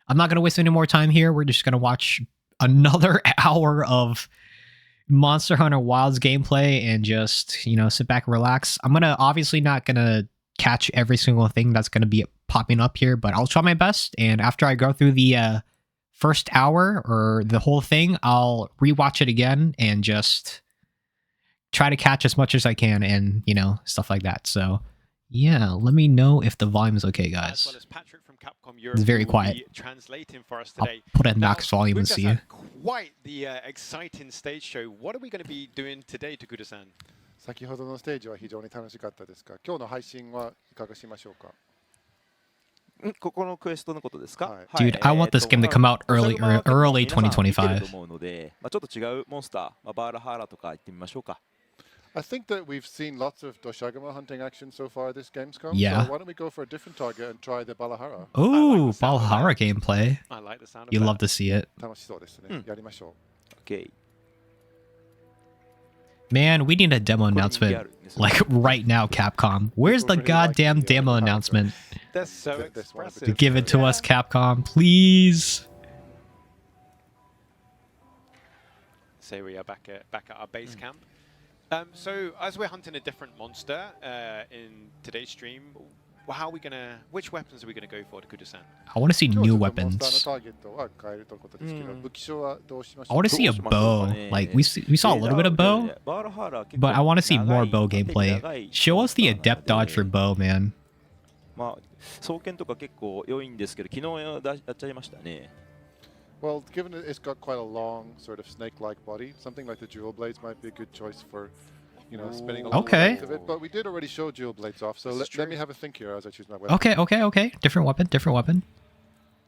I'm not gonna waste any more time here. We're just gonna watch another hour of Monster Hunter Wilds gameplay and just, you know, sit back and relax. I'm obviously not gonna catch every single thing that's gonna be popping up here, but I'll try my best. And after I go through the first hour or the whole thing, I'll rewatch it again and just try to catch as much as I can, and, you know, stuff like that. So yeah, let me know if the volume is okay, guys. As well as Patrick from Capcom Europe, it's very quiet. Translating for us I'll today. put it max volume and see. Quite the exciting stage show. What are we going to be doing today, Tokuda-san? 先ほどのステージは非常に楽しかったですが、今日の配信はいかがしましょうか。ここのクエストのことですか？はい。 Dude, I want this game to come out early 2025. ちょっと違うモンスター、バーラハラとか行ってみましょうか。I think that we've seen lots of Doshagama hunting action so far this Gamescom. Yeah. So why don't we go for a different target and try the Balahara? Ooh, Valhalla gameplay. I like the sound of You that. love to see it. 楽しそうですね。やりましょう。 OK。 Man, we need a demo announcement like right now, Capcom. Where's the goddamn demo announcement? They're so This one expressive. Give it to us, Capcom, please. So we are back at our base camp. So as we're hunting a different monster in today's stream, how are we gonna? Which weapons are we gonna go for, Tokuda-san? I want to see 今日 new はちょっとモンスターの weapons. ターゲットは変えるということですけど、武器商はどうしまし I ょう want to see a bow. Like we saw a little bit of bow, but I want to see more bow gameplay. Show us the adept dodge for bow, man. まあ、双剣とか結構良いんですけど、昨日やっちゃいましたね。 Well, given that it's got quite a long, sort of snake-like body, something like the dual blades might be a good choice for, you know, spinning a little Okay. bit of it. But we did already show dual blades off, so let me have a think here as I choose my weapon. Okay. Different weapon, different weapon.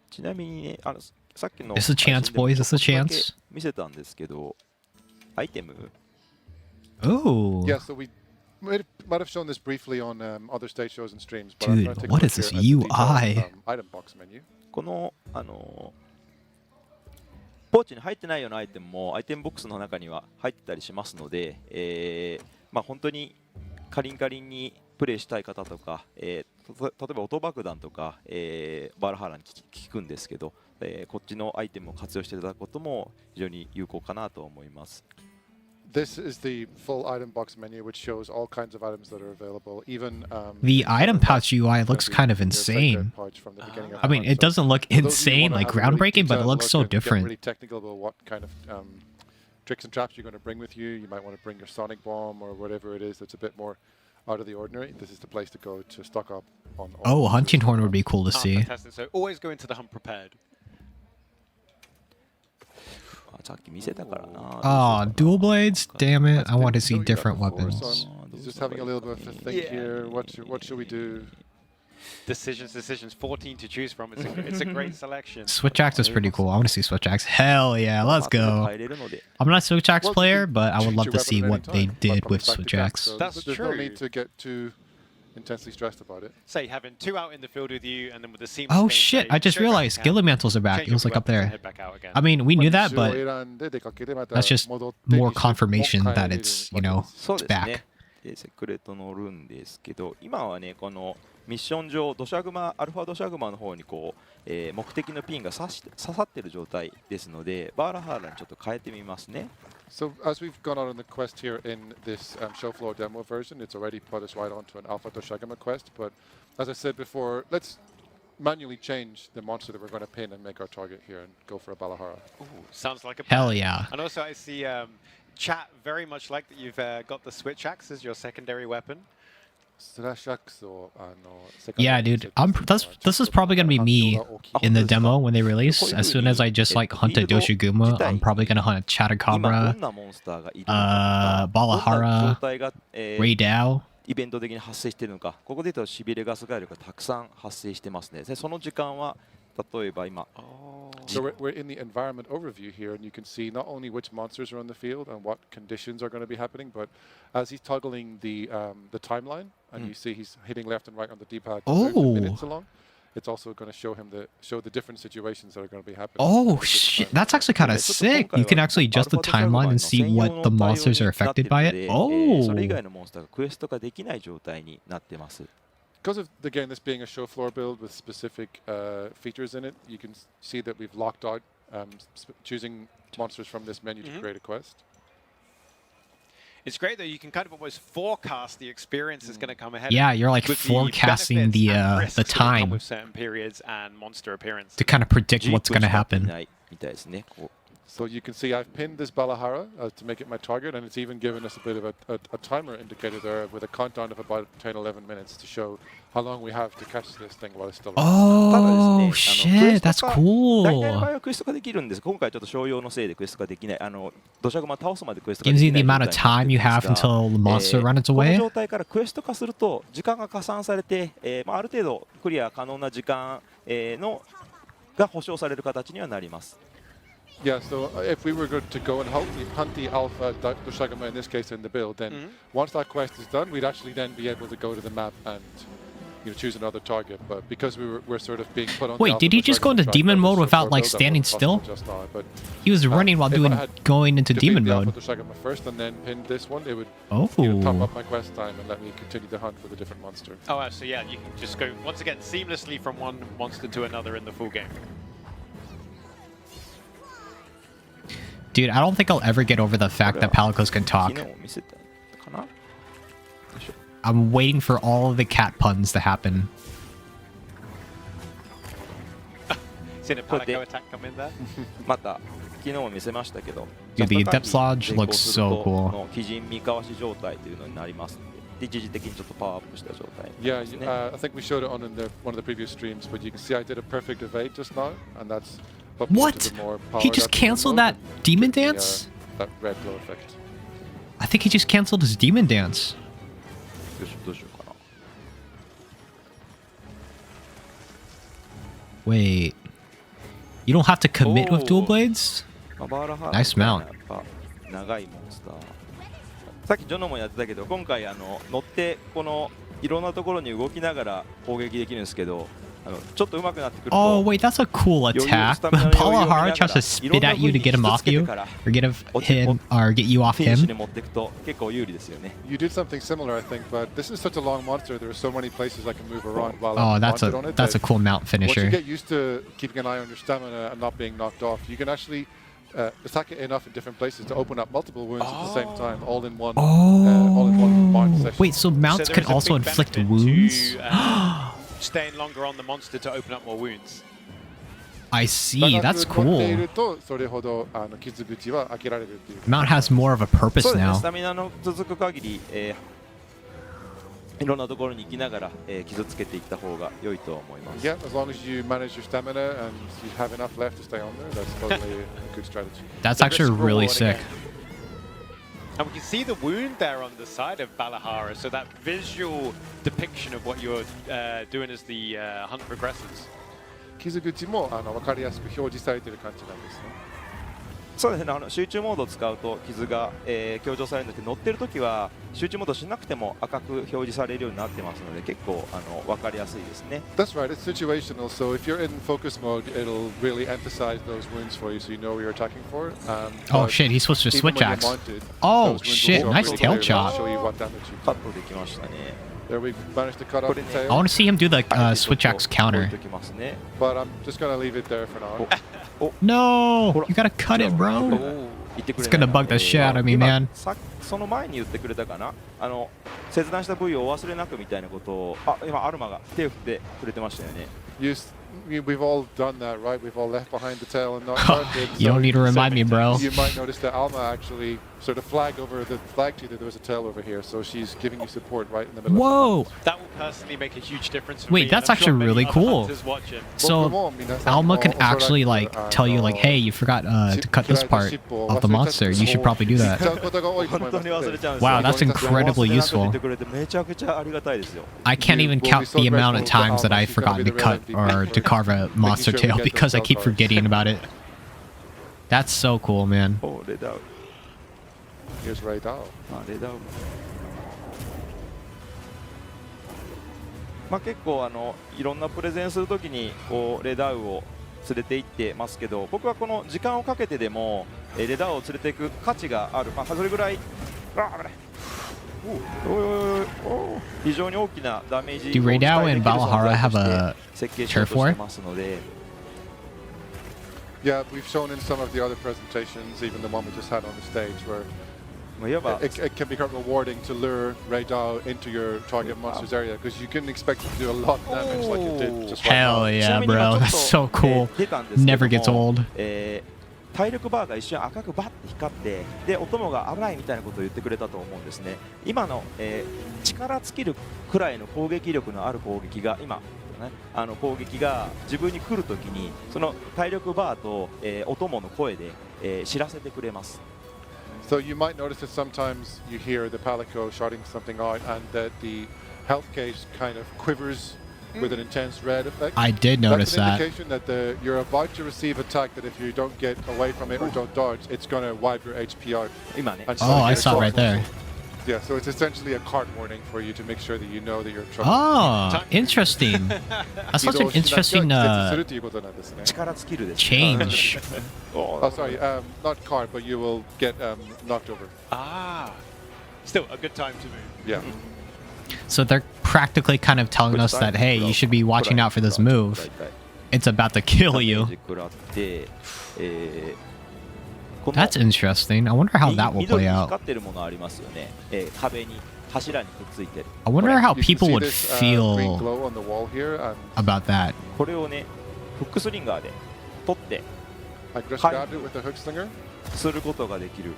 ちなみにね、さっきの It's a chance, boys. It's a chance. 見せたんですけど、アイテム Ooh. Yeah, so we might have shown this briefly on other stage shows and streams. But I'm Dude, going to take what a is look this here at the UI? detailed, item box menu. このポーチに入ってないようなアイテムもアイテムボックスの中には入ってたりしますので、まあ本当にカリンにプレイしたい方とか、例えば音爆弾とか、バルハラに効くんですけど、こっちのアイテムを活用していただくことも非常に有効かなと思います。 This is the full item box menu, which shows all kinds of items that are available. Even The item pouch UI looks kind of insane. I mean, it doesn't look insane, like groundbreaking, but it looks so different. Really technical about what kind of tricks and traps you're going to bring with you. You might want to bring your sonic bomb or whatever it is that's a bit more out of the ordinary. This is the place to go to stock up on. Oh, hunting horn would be cool to see. Fantastic. So always go into the hunt prepared. さっき見せたからな。Oh, dual blades? Damn it. I want to see different weapons. Just having a little bit of a think here. What should we do? Decisions. 14 to choose from. It's a great selection. Switch axe is pretty cool. I want to see switch axe. Hell yeah, let's go. I'm not a switch axe player, but I would love to see what they did with switch axe. That's There's no true. need to get too intensely stressed about it. Say having two out in the field with you, and then with the seamless Oh gameplay, shit, I just straight back realized to camp, Gillimantles are back. change It was up like up your weapons there. and head back out again. I mean, we knew that, but that's that's just more confirmation that it's, you know, そう it's ですね back.。セクレットのルンですけど、今はね、このミッション上、アルファドシャグマの方にこう、目的のピンが刺さってる状態ですので、バーラハーラにちょっと変えてみますね。So as we've gone on the quest here in this show floor demo version, it's already put us right onto an Alpha Doshagama quest. But as I said before, let's manually change the monster that we're going to pin and make our target here and go for a Balahara. Ooh, sounds like a Hell plan. yeah. And also I see chat very much like that you've got the switch axe as your secondary weapon. Yeah, dude. This is probably gonna be me in the demo when they release. As soon as I just like hunt a Doshiguma, I'm probably gonna hunt a 今 Chatacabra, どんなモンスターがいるのかとか、 Balahara, どんな状態が、 Raydao. イベント的に発生しているのか、ここで言うとしびれガスガエルがたくさん発生してますね。でその時間は例えば今、 So we're in the environment overview here, and you can see not only which monsters are on the field and what conditions are going to be happening, but as he's toggling the timeline, and you see he's hitting left and right on the D-pad to move the minutes along, it's also going to show the different situations that are going to be happening. Oh shit, that's actually kind of sick. You can actually adjust the timeline and see what the monsters are affected by it. それ以 Oh. 外のモンスターがクエストができない状態になってます。because of, again, this being a show floor build with specific features in it, you can see that we've locked out choosing monsters from this menu to create a quest. It's great that you can kind of almost forecast the experience that's going to come ahead. Yeah, you're like with forecasting benefits and the risks that come time with certain periods and monster appearances. to kind of predict what's going to い happen. ないみたいですね。こう So you can see I've pinned this Balahara to make it my target, and it's even given us a bit of a timer indicator there with a countdown of about 10-11 minutes to show how long we have to catch this thing while it's still alive. Oh ただですね、 shit, that's 大体の cool. 場合はクエストができるんです。今回ちょっと商用のせいでクエストができない。土砂熊倒すまでクエストが Gives で you き the ない amount of 状態 time に you なって have るんですが until the monster runs この away. 状態からクエスト化すると時間が加算されて、ある程度クリア可能な時間、が保証される形にはなります。 Yeah, so if we were to go and hunt the alpha Doshagama in this case in the build, then once that quest is done, we'd actually then be able to go to the map and choose another target. But because we're sort of being put on. Wait, did he just go into demon mode without like standing still? He was running while going into demon mode. Doshagama first and then pinned this one, it would Oh. top up my quest time and let me continue to hunt for the different monster. Oh, so yeah, you can just go once again seamlessly from one monster to another in the full game. Dude, I don't think I'll ever get over the fact that Palicos can 昨 talk. 日見せたかな。よいしょ I'm waiting for all of the cat puns to happen. Seen a Palico attack come in there. また昨日も見せましたけど、 Dude, the ジャンプ Adept 回避 Lodge 成功 looks する so と cool. の鬼人三かわし状態というのになりますので、で一時的にちょっとパワーアップした状態にな Yeah, りますね。 I think we showed it on in one of the previous streams, but you can see I did a perfect evade just now, and that's What? He just canceled that demon the, dance? that red glow effect. I think he just canceled his demon dance. よいしょどうしようかな。 Wait. You don't have to commit with dual Oh. blades? まあバーラハー Nice mount. やっぱ長いモンスター。さっきジョノもやってたけど、今回乗ってこのいろんなところに動きながら攻撃できるんですけど、ちょっと上手くなってくると。 Oh, wait, that's a cool attack. Palahara tries to spit at you to get him off you, or get him, or get you off フィニッシュ him. に持っていくと結構有利ですよね。 You did something similar, I think, but this is such a long monster. There are so many places I can move around while Oh, I'm that's mounted on it. a that cool mount Once you finisher. get used to keeping an eye on your stamina and not being knocked off, you can actually attack it enough in different places to open up multiple wounds at the same time, all in one mount Oh, session. wait, so mounts So there can is a also big inflict benefit wounds? to, staying longer on the monster to open up more wounds. I see, that's 長く乗ってい cool. るとそれほど傷口は開けられるっていう Mount has more of a そう purpose ですね、 now. スタミナの続く限り、いろんなところに行きながら、傷つけていった方が良いと思います。 Yeah, as long as you manage your stamina and you have enough left to stay on there, that's totally a good strategy. That's The actually risk really reward sick. again. And we can see the wound there on the side of Balahara, so that visual depiction of what you're doing as the hunt progresses. 傷口も分かりやすく表示されている感じなんですね。そうですね、集中モードを使うと傷が、強調されるんですけど、乗ってる時は集中モードしなくても赤く表示されるようになってますので、結構分かりやすいですね。 That's right, it's situational, so if you're in focus mode, it'll really emphasize those wounds for you so you know what you're attacking for. Oh but shit, he switched to even switch when you're axe. mounted, Oh, those wounds will shit, show up nice really tail clearly chop. to show you what damage you カッ did. トできましたね。 There we've managed to cut off the I tail, want to see him do the はい switch axe ちょっと置い counter. ときますね。 but I'm just going to leave it there for now. No, you gotta cut it, bro. 言ってくれ It's ない gonna bug the shit out of me, 今 man. その前に言ってくれたかな、切断した部位をお忘れなくみたいなことを、今アルマが手を振ってくれてましたよね。 We've all done that, right? We've all left behind the tail and not counted. You don't need to remind me, bro. You might notice that Alma actually sort of flagged to you that there was a tail over here, so she's giving you support right in the middle. Whoa! That will personally make a huge difference for Wait, me, that's and I'm sure actually many really other cool. hunters watching. So Alma can actually like tell you like, hey, you forgot to cut this part of the monster. You should probably do that. 本当に忘れちゃうんですよ。 Wow, that's incredibly 忘れなくて言 useful. ってくれてめちゃくちゃありがたいですよ。 I can't even count the amount of times that I've forgotten to cut or to carve a monster tail because I keep forgetting about it. That's so cool, man. おレダウ。 Here's Ray Dao. レダウ。結構いろんなプレゼンするときにこうレダウを連れて行ってますけど、僕はこの時間をかけてでもレダウを連れていく価値がある。それぐらい。危ない。非常に大きなダメージ Do を期待 Raidao で and きる存 Valhalla 在 have として a 設計しよう turf とし war? てますので Yeah, we've shown in some of the other presentations, even the one we just had on the stage, where まあいわば it can become rewarding to lure Raidao into your target monster's area because you can expect it to do a lot of damage like it did just right Hell now. ちな yeah, みに今 bro. ちょっと That's so cool. 出たんですけども Never gets old. 体力バーが一瞬赤くバッて光ってでお供が危ないみたいなことを言ってくれたと思うんですね今の、力尽きるくらいの攻撃力のある攻撃が今、ね、攻撃が自分に来るときにその体力バーと、お供の声で、知らせてくれます So you might notice that sometimes you hear the Palico shouting something out and that the health gauge kind of quivers with an intense red effect. I did notice That's an that. indication that you're about to receive attack that if you don't get away from it or don't dodge, it's going to wipe your HP out. 今ね And Oh, so I you saw get right there. Yeah, so it's essentially a cart warning for you to make sure that you know that you're in trouble. Oh, interesting. That's such an interesting するということなんですね。力尽きるです change. Oh, sorry, not cart, but you will get knocked over. Ah, still a good time to move. Yeah. So they're practically kind of telling us that, hey, you should be watching out for this move. It's about to kill you. 食らって、この That's interesting. I wonder how that will 緑 play に out. 光ってるものありますよね、壁に柱にくっついてる I wonder how You can people see would this, green feel glow on the wall here, and about that. これをねフックスリンガーで取って I just Hi. grabbed it with the hook slinger. することができる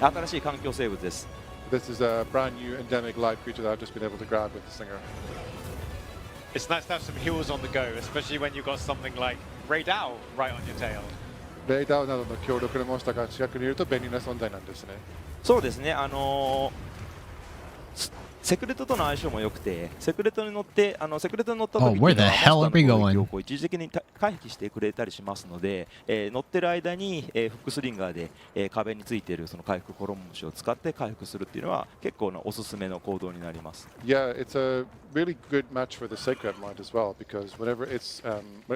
新しい環境生物です This is a brand new endemic live creature that I've just been able to grab with the slinger. It's nice to have some heals on the go, especially when you've got something like Raidao right on your tail. レイダーなどの強力なモンスターが近くにいると便利な存在なんですね。そうですねセクレトとの相性も良くてセクレトに乗ってセクレトに乗った時 Oh, に where the hell are we モンスターの攻撃 going? をこう一時的に回避してくれたりしますので、乗ってる間に、フックスリンガーで、壁についているその回復コロン虫を使って回復するっていうのは結構なおすすめの行動になります Yeah, it's a really good match for the Sacred Mount as well because whenever it's,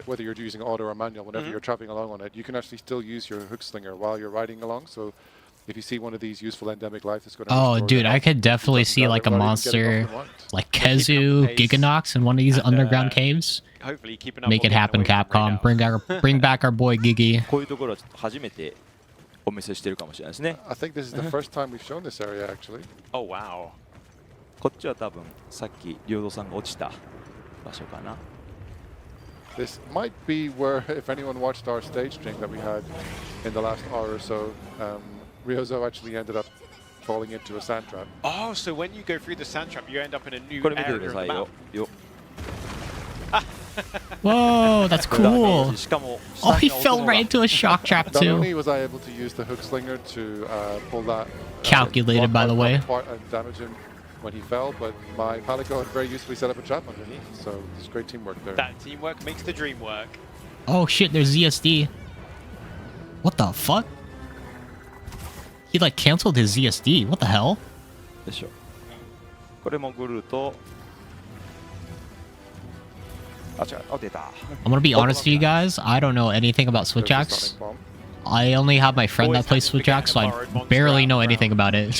whether you're using auto or manual, whenever you're traveling along on it, you can actually still use your hook slinger while you're riding along. So if you see one of these useful endemic lives, it's going to Oh, restore dude, your I health. could definitely You see can like a grab it while you can get it monster off the mount. like Keep up Kezu, pace. Giganox in one of these And, underground caves. Hopefully keeping up. Make or it getting happen, away from Capcom. Raidao. Bring back our boy Gigi. こういうところはちょっと初めてお見せしてるかもしれないですね I think this is the first time we've shown this area actually. Oh wow. こっちは多分さっきリオドさんが落ちた場所かな This might be where, if anyone watched our stage stream that we had in the last hour or so, Ryozo actually ended up falling into a sand trap. Oh, so when you go through the sand trap, you end up in a new これ見て area くだ of さ the いよ map. よ Whoa, that's ダメー cool. ジしかも Oh, he 下に fell 音が right into a shock trap Not too. only was I able to use the hook slinger to pull that Calculated, by the way. apart and damage him when he fell, but my Palico had very usefully set up a trap underneath, so there's great teamwork there. That teamwork makes the dream work. Oh shit, there's ZSD. What the fuck? He like canceled his ZSD. What the hell? でしょこれもグルーとあ違うあ出た I'm gonna be honest with you guys. I don't know anything about There's Switch the Axe. Sonic Bomb. I only have my friend Always that plays have to Switch get Axe, a so I borrowed monster barely out know around. anything about it.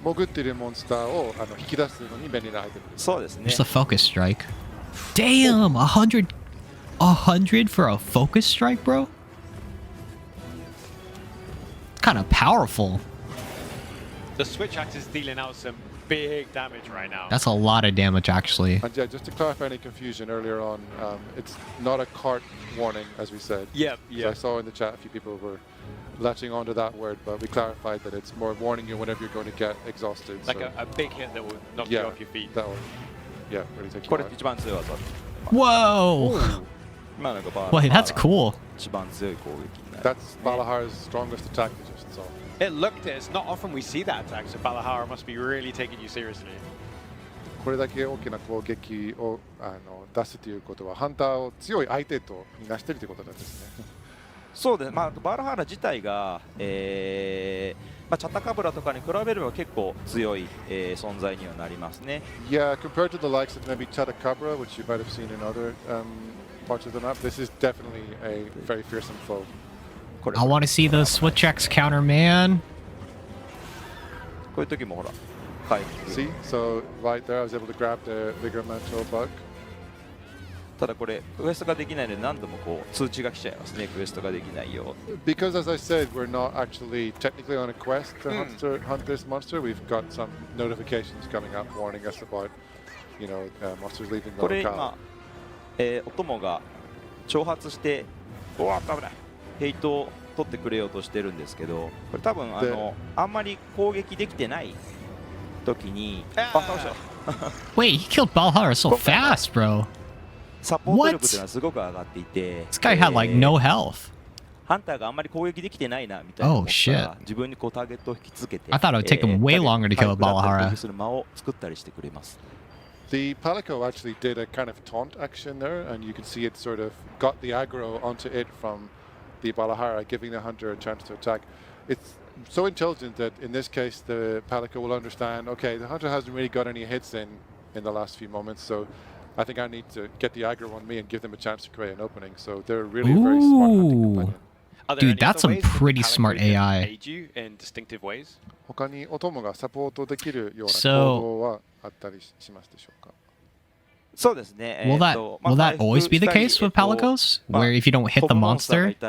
潜っているモンスターを引き出すのに便利なアイテムです。そうですね Just a focus strike. Damn, 100 for a focus strike, bro. Kind of powerful. The Switch Axe is dealing out some big damage right now. That's a lot of damage, actually. And yeah, just to clarify any confusion earlier on, it's not a cart warning, as we said. Yep, 'Cause I yep. saw in the chat a few people were latching onto that word, but we clarified that it's more warning you whenever you're going to get exhausted. Like so, a big hit that will knock you yeah, off your feet. that will, yeah, really take こ you れ out. 一番強い技 Whoa! 今のがバー Wait, that's cool. 一番強い攻撃になる That's Balahar's strongest attack, just so. It looked it. It's not often we see that attack, so Balahara must be really taking you seriously. これだけ大きな攻撃を出すということは、ハンターを強い相手とみなしているということなんですね。そうです、まあ、バルハラ自体が、チャタカブラとかに比べれば結構強い、存在にはなりますね。 Yeah, compared to the likes of maybe Chatacabra, which you might have seen in other parts of the map, this is definitely a very fearsome foe. これ I want to see the Switch X counter, man. こういう時もほら回復。 See, so right there, I was able to grab the Vigor Mantle bug. ただこれクエストができないので何度もこう通知が来ちゃいますね。クエストができないよ。 Because, as I said, we're not actually technically on a quest to hunt this monster. We've got some notifications coming up warning us about, monsters leaving こ the れ locale. 今、お供が挑発しておわっ危ない。ヘイトを取ってくれようとしてるんですけど、これ多分あんまり攻撃できてない時に、あ、倒した。 Wait, he killed Balhara so fast, bro. サポート力っていうのはすごく上がっていて、 This guy had like no health. ハンターがあんまり攻撃できてないなみたいな思ったら、 Oh, shit. 自分にこうターゲットを引き続けて、 I thought it would take him way longer to kill ターゲットを Balahara. 攻撃する間を作ったりしてくれます。 The Palico actually did a kind of taunt action there, and you can see it sort of got the aggro onto it from the Balahara, giving the hunter a chance to attack. It's so intelligent that in this case the Palico will understand, okay, the hunter hasn't really got any hits in the last few moments, so I think I need to get the aggro on me and give them a chance to create an opening. So they're really a very smart hunting Ooh. companion. Are there Dude, any that's other some ways that the pretty Palico smart can AI. aid you in distinctive ways? 他にお供がサポートできるような So- 行動はあったりしますでしょうか？そうですね。 Will that will that always be the case with Palicos? Where if you don't hit the monster, it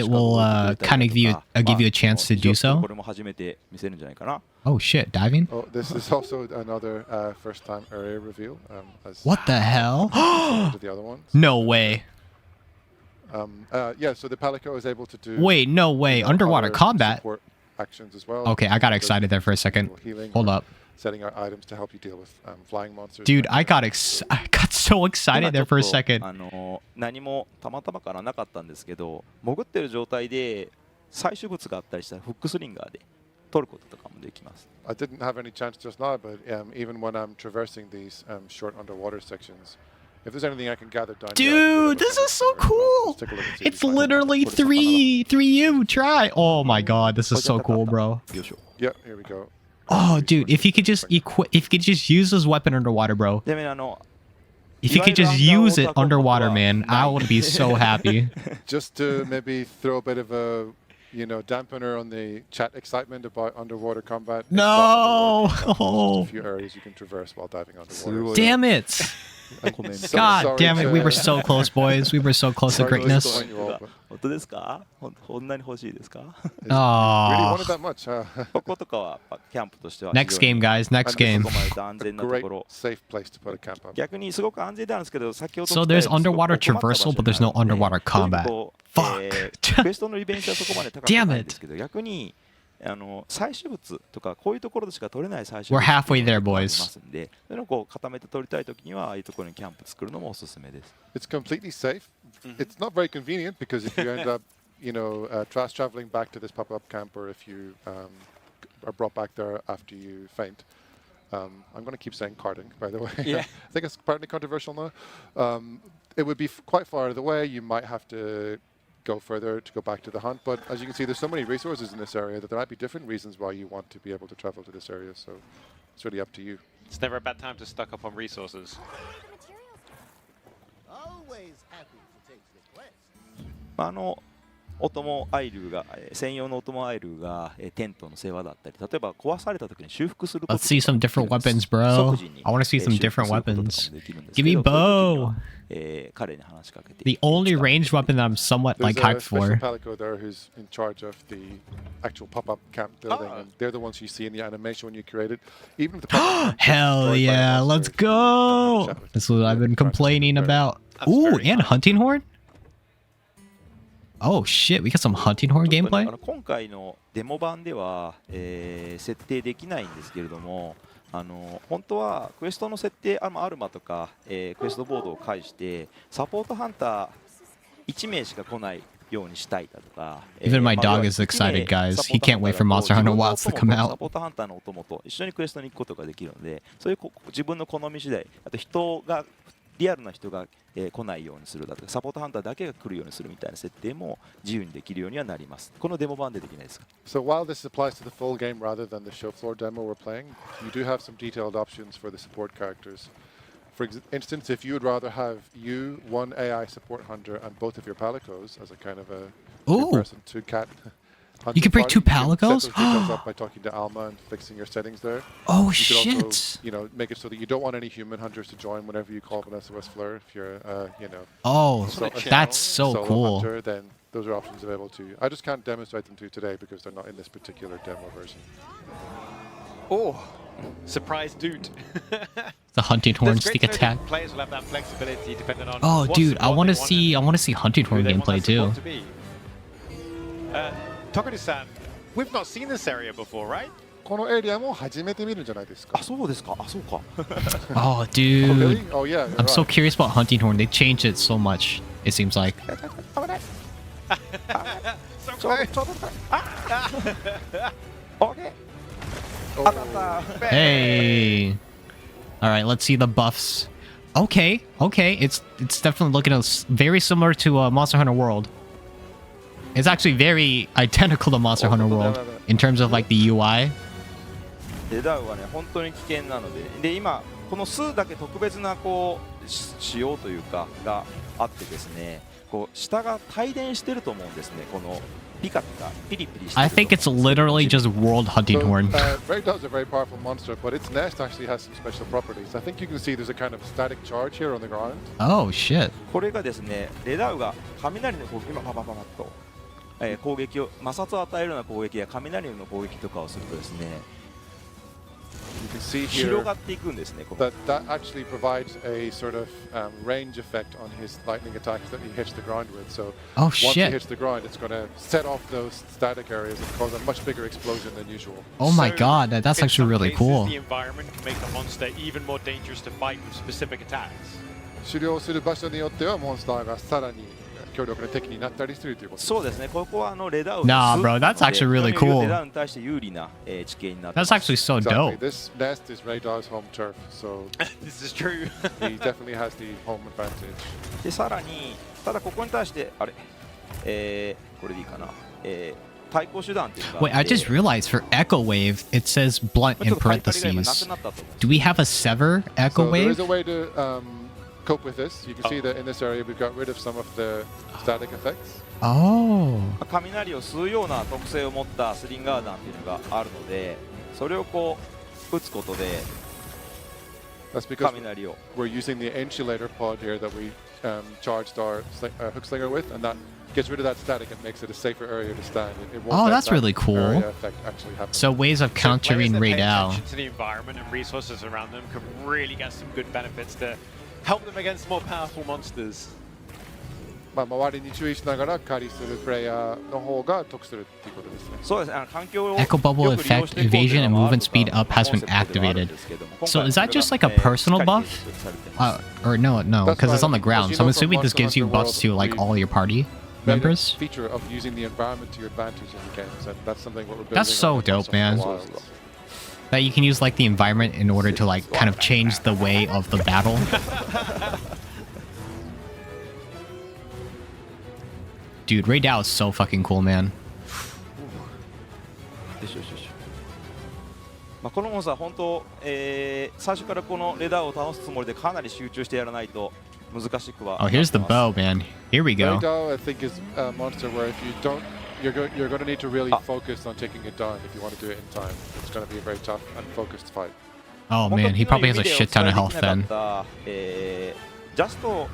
will kind of give you a chance to do so? これも初めて見せるんじゃないかな。 Oh shit, diving? Oh, this is also another first-time area reveal. As What the hell? to the other ones. No way. Yeah, so the Palico is able to do. Wait, no way. Underwater other combat. support actions as well. Okay, I got Does excited there for a second. healing Hold or up. Setting out items to help you deal with flying monsters. Dude, I got so excited there for a 今ちょっ second. と何もたまたまからなかったんですけど、潜ってる状態で採取物があったりしたらフックスリンガーで取ることとかもできます。 I didn't have any chance just now, but even when I'm traversing these short underwater sections, if there's anything I can gather down here, I'll Dude, do it. this is so Let's cool. take a look and see if It's we find it. literally 3U. Try. Oh my god, this is so cool, bro. よいしょ。 Yeah, here we go. Oh, dude, if you could just use this weapon underwater, bro. ちなみにIf you could just use it underwater, man, I would be so happy. Just to maybe throw a bit of a dampener on the chat excitement about underwater combat. it's No! not underwater. There's just a few areas you can traverse while diving underwater. Damn it! So God sorry damn it, we to- were so close, boys. We were so close to Sorry to greatness. disappoint you all, but 本当ですか？こんなに欲しいですか？ really Aww. wanted that much, huh? こことかはキャンプとしては Next game, guys. Next game. ここまでと安全なと Great ころ。 safe place to put a camp up. 逆にすごく安全なんですけど、先ほど So there's underwater traversal, but there's no underwater combat. Fuck. クエストの利便性はそこまで高くないんですけど、逆に採取物とかこういうところでしか取れない採取物 We're halfway there, がありま boys. すんで、そういうのをこう固めて取りたいときにはああいうところにキャンプ作るのもおすすめです。 It's completely safe. It's not very convenient because if you end up, fast traveling back to this pop-up camp, or if you are brought back there after you faint. I'm going to keep saying carding, by the way. Yeah. I think it's partly controversial now. It would be quite far out of the way. You might have to go further to go back to the hunt. But as you can see, there's so many resources in this area that there might be different reasons why you want to be able to travel to this area. So it's really up to you. It's never a bad time to stock up on resources. Always happy to take requests. お供アイルが専用のお供アイルがテントの世話だったり、例えば壊された時に修復することと Let's see some different かもできるんです weapons, bro. 即時に I want to see some 修復 different することとか weapons. もできるんです Give け me ど、そういう時 bow. には彼に話しかけて The only 使う ranged weapon that I'm somewhat There's like a hyped special for. Palico there who's in charge of the actual pop-up camp building, Oh. and they're the ones you see in the animation when you create it. Even if the pop-up camp gets Hell destroyed by the yeah, monster, let's if you have a go. chat with This is them, what I've they'll been try to complaining repair it. about. That's Ooh, very and fun. hunting horn? Oh shit, we got some hunting horn ちょっとね gameplay? 今回のデモ版では、設定できないんですけれども、本当はクエストの設定アルマとか、クエストボードを介してサポートハンター1名しか来ないようにしたいだとか、 Even my まあ dog is excited, guys. He can't wait for Monster Hunter Wilds to come サ out. ポートハンターのお供と一緒にクエストに行くことができるので、そういう自分の好み次第、あと人がリアルな人が、来ないようにするだとか、サポートハンターだけが来るようにするみたいな設定も自由にできるようにはなります。このデモ版でできないですか？ So while this applies to the full game rather than the show floor demo we're playing, you do have some detailed options for the support characters. For instance, if you would rather have one AI support hunter and both of your Palicos as a kind of a Ooh. two-person, two-cat hunting can bring party, two you can set those palicos? details up by talking to Alma and fixing your settings there. Oh You could shit! also, make it so that you don't want any human hunters to join whenever you call Vanessa Westfleur. If you're, Oh, So- that's so solo cool. hunter, then those are options available to you. I just can't demonstrate them to you today because they're not in this particular demo version. Oh, surprise dude. The hunting horn That's great stick to know that attack. Players will have that flexibility depending on. Oh, what dude, I support want to they see. I and want to see hunting who horn they want gameplay that support too. to be. Tokuru-san, we've not seen this area before, right? このエリアも初めて見るんじゃないですか。あ、そうですか。あ、そうか。 Oh, Oh, dude, really? Oh, yeah. you're I'm so right. curious about hunting horn. They changed it so much. It seems like. So close. OK。 Oh, 当たった。 Hey. All right, let's see the buffs. Okay, it's definitely looking very similar to Monster Hunter World. It's actually very identical to Monster Hunter World in terms of like the UI. レダウはね、本当に危険なので、で今この数だけ特別な仕様というかがあってですね、下が帯電してると思うんですね。このピカピカピリピリしてる。 I think it's literally just World Hunting So, Horn. Raidow's a very powerful monster, but its nest actually has some special properties. I think you can see there's a kind of static charge here on the ground. Oh shit. これがですね、レダウが雷の攻撃、今パパパパッと、攻撃を摩擦を与えるような攻撃や雷の攻撃とかをするとですね、 You can see 広 here がっていくんですね。この that actually provides a sort of range effect on his lightning attacks that he hits the ground with. So Oh once he shit. hits the ground, it's going to set off those static areas and cause a much bigger explosion than usual. Oh my So, god, that's in actually some really cases, cool. The environment can make the monster even more dangerous to fight with specific attacks. 狩猟する場所によってはモンスターがさらに強力な敵になったりするということです。そうですね、ここはレダウ Nah, の bro, that's actually really cool. レダウに対して有利な地形になってま That's す。 actually so Exactly. dope. This nest is Radar's home turf, so This is true. he definitely has the home advantage. でさらに、ただここに対してあれ、これでいいかな、対抗手段っていうか。 Wait, I just realized for Echo Wave, it says blunt ちょ in っとカリカリが今なく parentheses. なったと思う。 Do we have a sever Echo So there Wave? is a way to cope with this. You can see that in this area we've got rid of some of the static effects. Oh. 雷を吸うような特性を持ったスリンガー弾っていうのがあるので、それを撃つことで That's because 雷を we're using the insulator pod here that we charged our hook slinger with, and that gets rid of that static and makes it a safer area to stand. It won't Oh, let that's that really cool. area effect actually happen. So ways of So players countering that pay Raidao. attention to the environment and resources around them can really get some good benefits to help them against more powerful monsters. まあ周りに注意しながら狩りするプレイヤーの方が得するっていうことですね。そうですね、環境を Echo Bubble よく利用 effect, していこうという evasion and のは movement speed up has been コンセプトではあるん activated. ですけども So 今回 is that それが just like a personal しっか buff? り設定されてます Or no, That's because it's on the fine. ground. So I'm As you know assuming this from gives you Monster buffs to Hunter like World, all your party Made a members. feature of using the environment to your advantage in the games, and that's something what we're building. That's so on in dope, Monster Hunter man. Wilds. That you can use like the environment in order to like kind of change the way of the battle. Dude, Raidao is so fucking cool, man. よしよしよし、まあ、このモンスター本当、最初からこのレダーを倒すつもりでかなり集中してやらないと難しくは Oh, here's the なってます bow, man. Here we go. Raidao, I think, is a monster where if you don't, you're going to need to really focus on taking it down if you want to do it in time. It's going to be a very tough and focused fight. Oh 本当 man, に he probably has a ビデオ shit ton of お health 伝えで then. きなかったジャスト、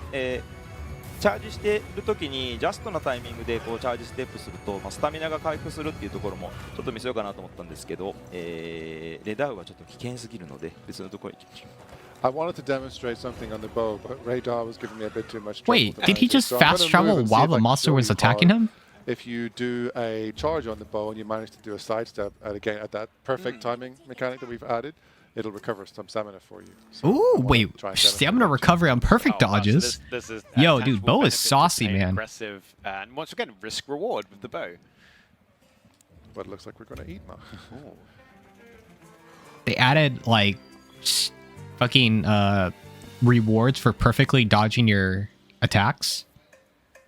チャージしているときにジャストなタイミングでチャージステップすると、まあ、スタミナが回復するっていうところもちょっと見せようかなと思ったんですけど、レダウはちょっと危険すぎるので別のところに行きましょう。I wanted to demonstrate something on the bow, but Raidao was giving me a bit too much trouble. Wait, to did he manage it. just So I'm fast gonna travel move and see while if the I can monster show was you attacking how him? If you do a charge on the bow and you manage to do a sidestep, and again at that perfect timing mechanic that we've added, it'll recover some stamina for you. So I Ooh, wanna wait, try and stamina demonstrate. recovery on perfect Oh, wow, so dodges. this is Yo, tangible dude, bow is benefits to saucy, staying man. Aggressive, and once again, risk reward with the bow. But it looks like we're going to eat now. They added like fucking rewards for perfectly dodging your attacks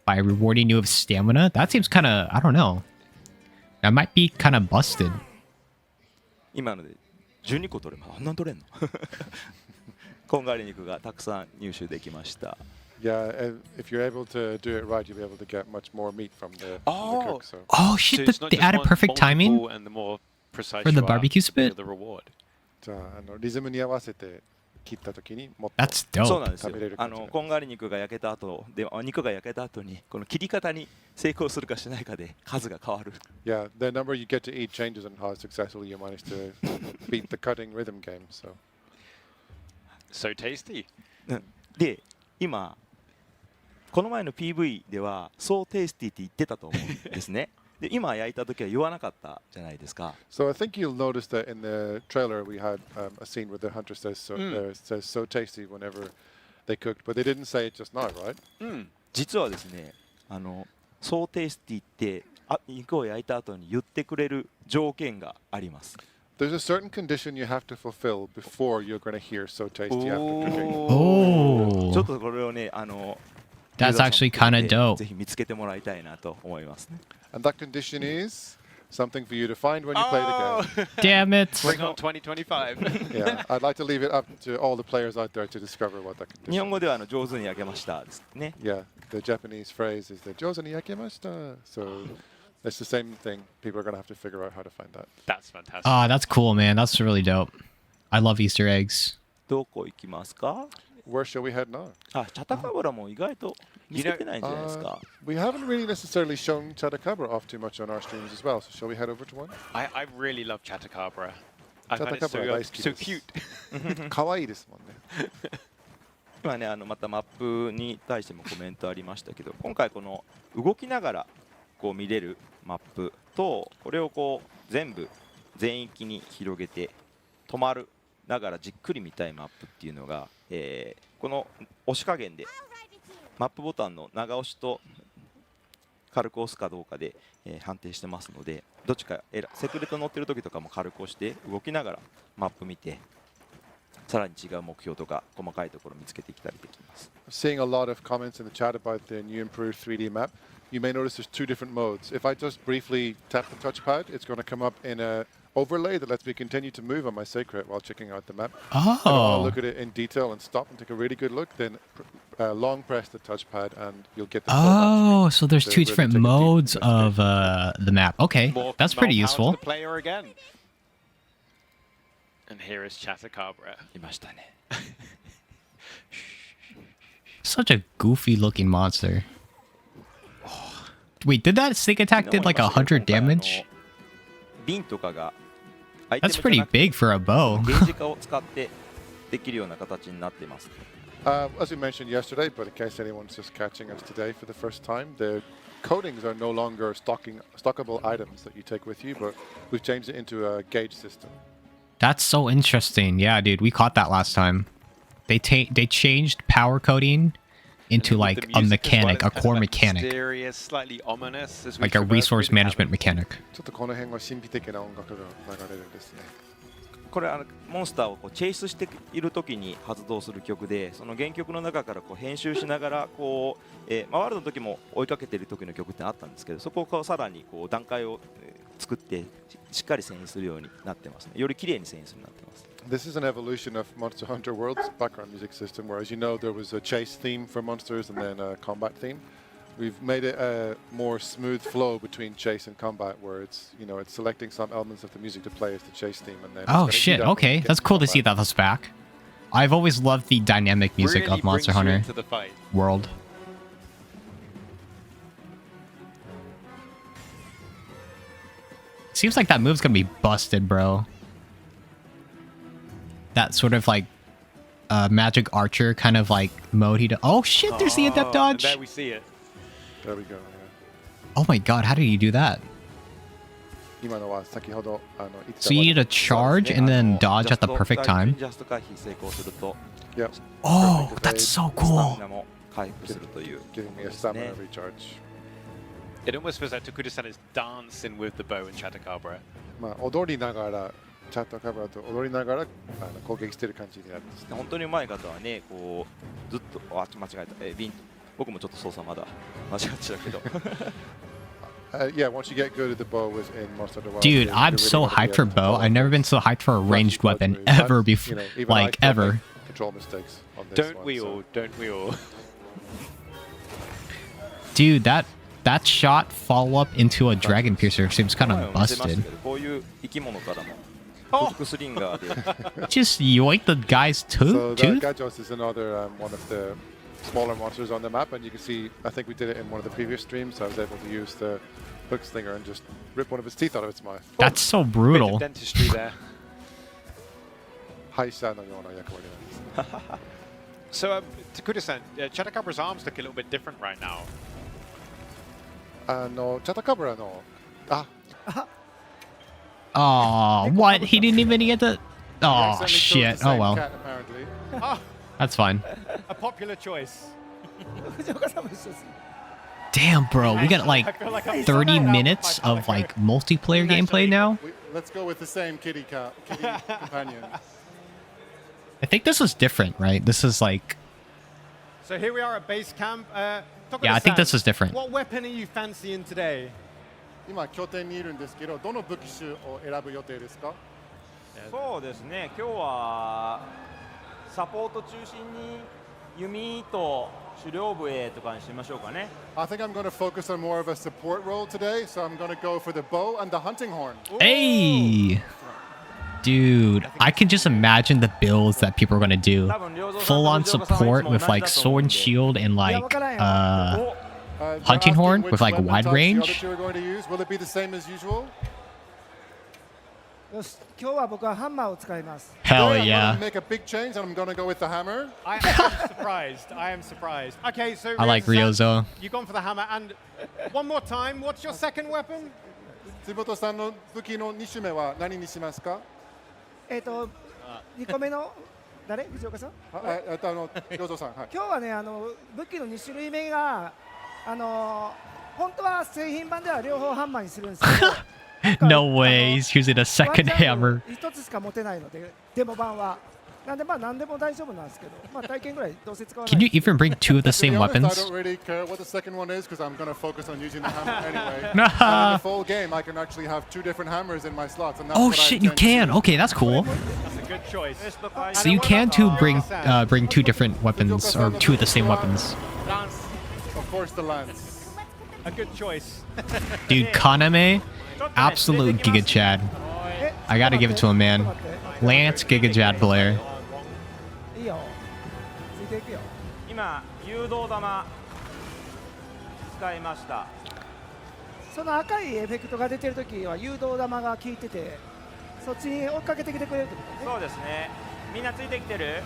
by rewarding you with stamina. That seems kind of, I don't know. That might be kind of busted. 今ので12個取れます。あんなに取れんのこんがり肉がたくさん入手できました。Yeah, and if you're able to do it right, you'll be able to get much more meat from the cook. So Oh So shit! it's not They just added one perfect timing. multiple, and the more precise for the you are, barbecue the bigger spit? the reward. じゃあリズムに合わせて切った時にもっと That's そうな dope. んですよ食べれる感じになりますこんがり肉が焼けた後で肉が焼けた後にこの切り方に成功するかしないかで数が変わる Yeah, the number you get to eat changes on how successfully you manage to beat the cutting rhythm game. So So tasty. で今この前の PV ではそうテイスティって言ってたと思うんですねで今焼いた時は言わなかったじゃないですか So I think you'll notice that in the trailer we had a scene where the hunter says so tasty whenever they cooked, but they didn't say it just now, right? 実はですねそうテイスティって肉を焼いた後に言ってくれる条件があります There's a certain condition you have to fulfill before you're going to hear so tasty after cooking. Oh, ちょっとこれをねthat's actually kind of dope. ぜひ見つけてもらいたいなと思いますね And that condition is something for you to find when you play the Damn it! Bring on 2025. game. Yeah, I'd like to leave it up to all the players out there to discover what that 日 condition 本語では上手に焼けましたですね Yeah, the Japanese phrase is the "jozu ni yakemashita." So it's the same thing. People are going to have to figure out how to find that. That's fantastic. Ah, that's cool, man. That's really dope. I love Easter eggs. どこ行きますか Where shall we head now? チャタカブラも意外と見つけてないんじゃないですか We haven't really necessarily shown Chatakabra off too much on our streams as well. So shall we head over to one? I really love Chatakabra. I find it so, Chatakabra 大好き so です。 cute. 可愛いですもんね。今ねまたマップに対してもコメントありましたけど今回この動きながらこう見れるマップとこれをこう全部全域に広げて止まるながらじっくり見たいマップっていうのが、この押し加減でマップボタンの長押しと軽く押すかどうかで、判定してますのでどっちかセクレット乗ってる時とかも軽く押して動きながらマップ見てさらに違う目標とか細かいところを見つけていったりできます。 Seeing a lot of comments in the chat about the new improved 3D map. You may notice there's two different modes. If I just briefly tap the touchpad, it's going to come up in a overlay that lets me continue to move on my Sacred while checking out the map. If I want to Oh, look at it in detail and stop and take a really good look, then long press the touchpad and you'll get the full map oh, screen. so there's So two really different take a deep modes investigation. of the map. Okay, More that's pretty power to useful. the player again. And here is Chatakabra. いましたね。 Such a goofy looking monster. Wait, did that sneak attack did like 100 damage? 瓶とかがアイテム That's じゃ pretty なくて big for a bow. ゲージ化を使ってできるような形になっています。 As we mentioned yesterday, but in case anyone's just catching us today for the first time, the coatings are no longer stockable items that you take with you, but we've changed it into a gauge system. That's so interesting. Yeah, dude, we caught that last time. They changed power coding into And like with the a music as well, mechanic, it's a kind of core like mechanic, mysterious, slightly ominous as we like a traverse resource through the management cavern. mechanic. ちょっとこの辺は神秘的な音楽が流れるんですね。これモンスターをこうチェイスしている時に発動する曲でその原曲の中からこう編集しながらこう、ワールドの時も追いかけている時の曲ってあったんですけどそこをこうさらにこう段階を作ってしっかり遷移するようになってますねより綺麗に遷移するようになってます This is an evolution of Monster Hunter World's background music system, where, as you know, there was a chase theme for monsters and then a combat theme. We've made it a more smooth flow between chase and combat, where it's it's selecting some elements of the music to play as the chase theme, and then it's Oh gonna shit! heat up when Okay, you get that's cool to combat. see that that's back. I've always loved the dynamic music Really of Monster brings you Hunter into the fight. World. Seems like that move's gonna be busted, bro. That sort of like magic archer kind of like mode he does. Oh shit, there's the adept And dodge. there we see it. There we go. Yeah. Oh my god, how did he do that? 今のは先ほど言ってた So you need to そうです charge ね and then あの dodge at the perfect time? ジャスト回避成功すると Yeah, Oh, Perfect that's so スタミ cool. ナも回復するという giving me a ですね stamina recharge. It almost feels like Tokuda-san is dancing with the bow in Chatakabra. まあ踊りながらチャットカバーと踊りながら攻撃してる感じになるんですね。本当に上手い方はねこうずっと間違えたビン僕もちょっと操作まだ間違ってたけど Yeah, once you get good at the bow within Monster Hunter World, Dude, you're I'm really so gonna be hyped able for to bow. follow I've never been so hyped for a ranged weapon ever before. Even Like I ever. make control mistakes on this Don't one, we so- all? Don't we all? Dude, that shot follow up into a Dragon Piercer seems kind 前 of も見せました busted. けどこういう生き物からもフックスリンガーで Just yoink the guy's So tooth? Gajos is another one of the smaller monsters on the map, and you can see, I think we did it in one of the previous streams, I was able to use the hook slinger and just rip one of his teeth out of its mouth. That's so Bit of brutal. dentistry there. 歯医者のような役割なんです。 So, Takuda-san, Chatacabra's arms look a little bit different right now. Chatakabraの、あ、 Oh, what? He didn't even get the. he Oh accidentally chose shit. the Oh same well. cat, apparently. Oh, That's fine. a popular choice. 藤岡さんも一緒です Damn, bro. We got like I feel like I'm 30 sorted out minutes by of color. like multiplayer gameplay now. Let's go with the same kitty companion. I think this is different, right? This is like. So here we are at base camp. Yeah, I think this is different. What weapon are you fancying today? 今拠点にいるんですけど、どの武器種を選ぶ予定ですか？そうですね今日はサポート中心に弓と狩猟笛とかにしましょうかね I think I'm going to focus on more of a support role today, so I'm going to go for the bow and the hunting horn. Hey! Dude, I can just imagine the builds that people are gonna do. 多分両蔵さんと Full on 藤岡さんは support いつも with 同じ like だと思う sword ん and で shield and like They're Hunting asking horn which with, like, weapon wide types the range? other two are going to use. Will it be the same as usual? よし今日は僕はハンマーを使います hell Today I'm yeah. going to make a big change, and I'm going to go with the hammer. I am surprised. I am surprised. Okay, so I like Ryozo-san, Ryozo. You've gone for the hammer, and one more time. What's your second weapon? 坪戸さんの武器の2種目は何にしますか？ 2個目の誰藤岡さん両蔵さん、はい。今日はね武器の2種類目が本当は製品版では両方ハンマーにするんですけど No way, he's using a ワン second ジャンル hammer. 一つしか持てないのでデモ版はなんでまあ何でも大丈夫なんですけどまあ体験ぐらいどうせ使わない Can you even bring two of the To be same honest, I weapons? don't really care what the second one is because I'm going to focus on using the hammer anyway. And in the full game, I can actually have 2 different hammers in my slots. And that's Oh what I shit, you intend to can. do. Okay, that's cool. That's a good choice. So you can too bring two different weapons or two of the same weapons. Of course, the lance. A good choice. Dude, Kaname, absolute Giga Chad. え I gotta give it to him, man. ちょっと待って Lance Giga Chad player. いいよついていくよ今誘導玉使いましたその赤いエフェクトが出てるときは誘導玉が効いててそっちに追っかけてきてくれるってことねそうですねみんなついてきてる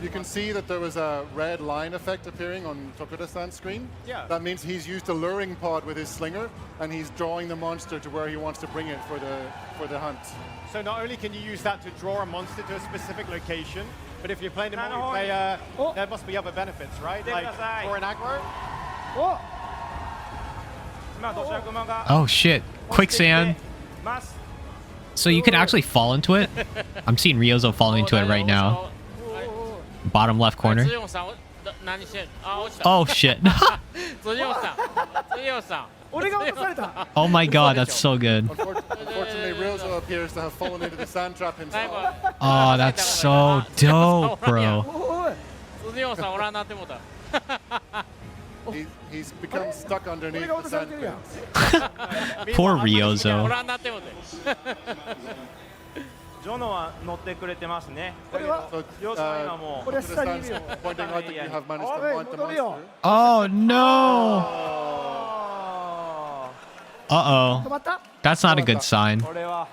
You can see that there was a red line effect appearing on Tokuda-san's screen. Yeah. That means he's used a luring pod with his slinger, and he's drawing the monster to where he wants to bring it for the hunt. So not only can you use that to draw a monster to a specific location, but if you're playing in Nano. multiplayer, Oh. there must be other benefits, right? Like Dekasai. for an aggro. お今土砂熊が Oh shit, quicksand. ます So you can actually fall into it? I'm seeing Ryozo fall into it right now. Bottom left corner. 辻本さん何してんのあ落ちた Oh shit. 辻本さん辻本さん俺が落とされた Oh my god, that's so good. Unfortunately, Ryozo appears to have fallen into the sand trap 最 himself. 後 Oh, that's so dope, bro. おい辻本さんおらんなってもうた He's become stuck 俺 underneath が落 the とされ sand てるやん pits. Poor お Ryozo. らんなってもうてジョノは乗ってくれてますね俺は So, りょうさん今もう 俺は下にいる Tokuda-san's よ pointing out that you have managed to Hey, mount the 戻るよ monster. Oh no. あ 止 Uh まった oh. That's not a good sign. ーこれは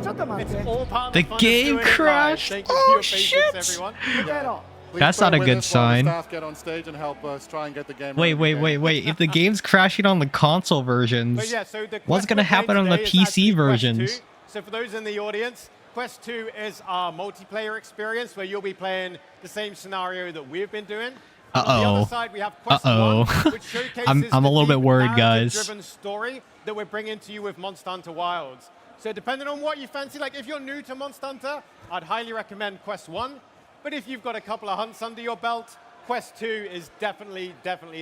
ちょっと待っ It's て all part of The the fun of game doing it live. crashed. Thank you for Oh, your patience, shit. everyone. もう一回やろ Please That's bear not a with good us while the sign. staff get on stage and help us try and get the game Wait, running wait, again. wait, wait. If the game's crashing on the console But versions, yeah, so the what's quest gonna we're playing happen on the today is PC actually Quest versions? 2. So for those in the audience, Quest 2 is our multiplayer experience where you'll be playing the same scenario that we've been doing. And on the Uh-oh. other side, we have Quest Uh-oh. 1, which showcases I'm a the little bit deep worried, guys. narrative-driven story that we're bringing to you with Monster Hunter Wilds. So depending on what you fancy, like if you're new to Monster Hunter, I'd highly recommend Quest 1. But if you've got a couple of hunts under your belt, Quest 2 is definitely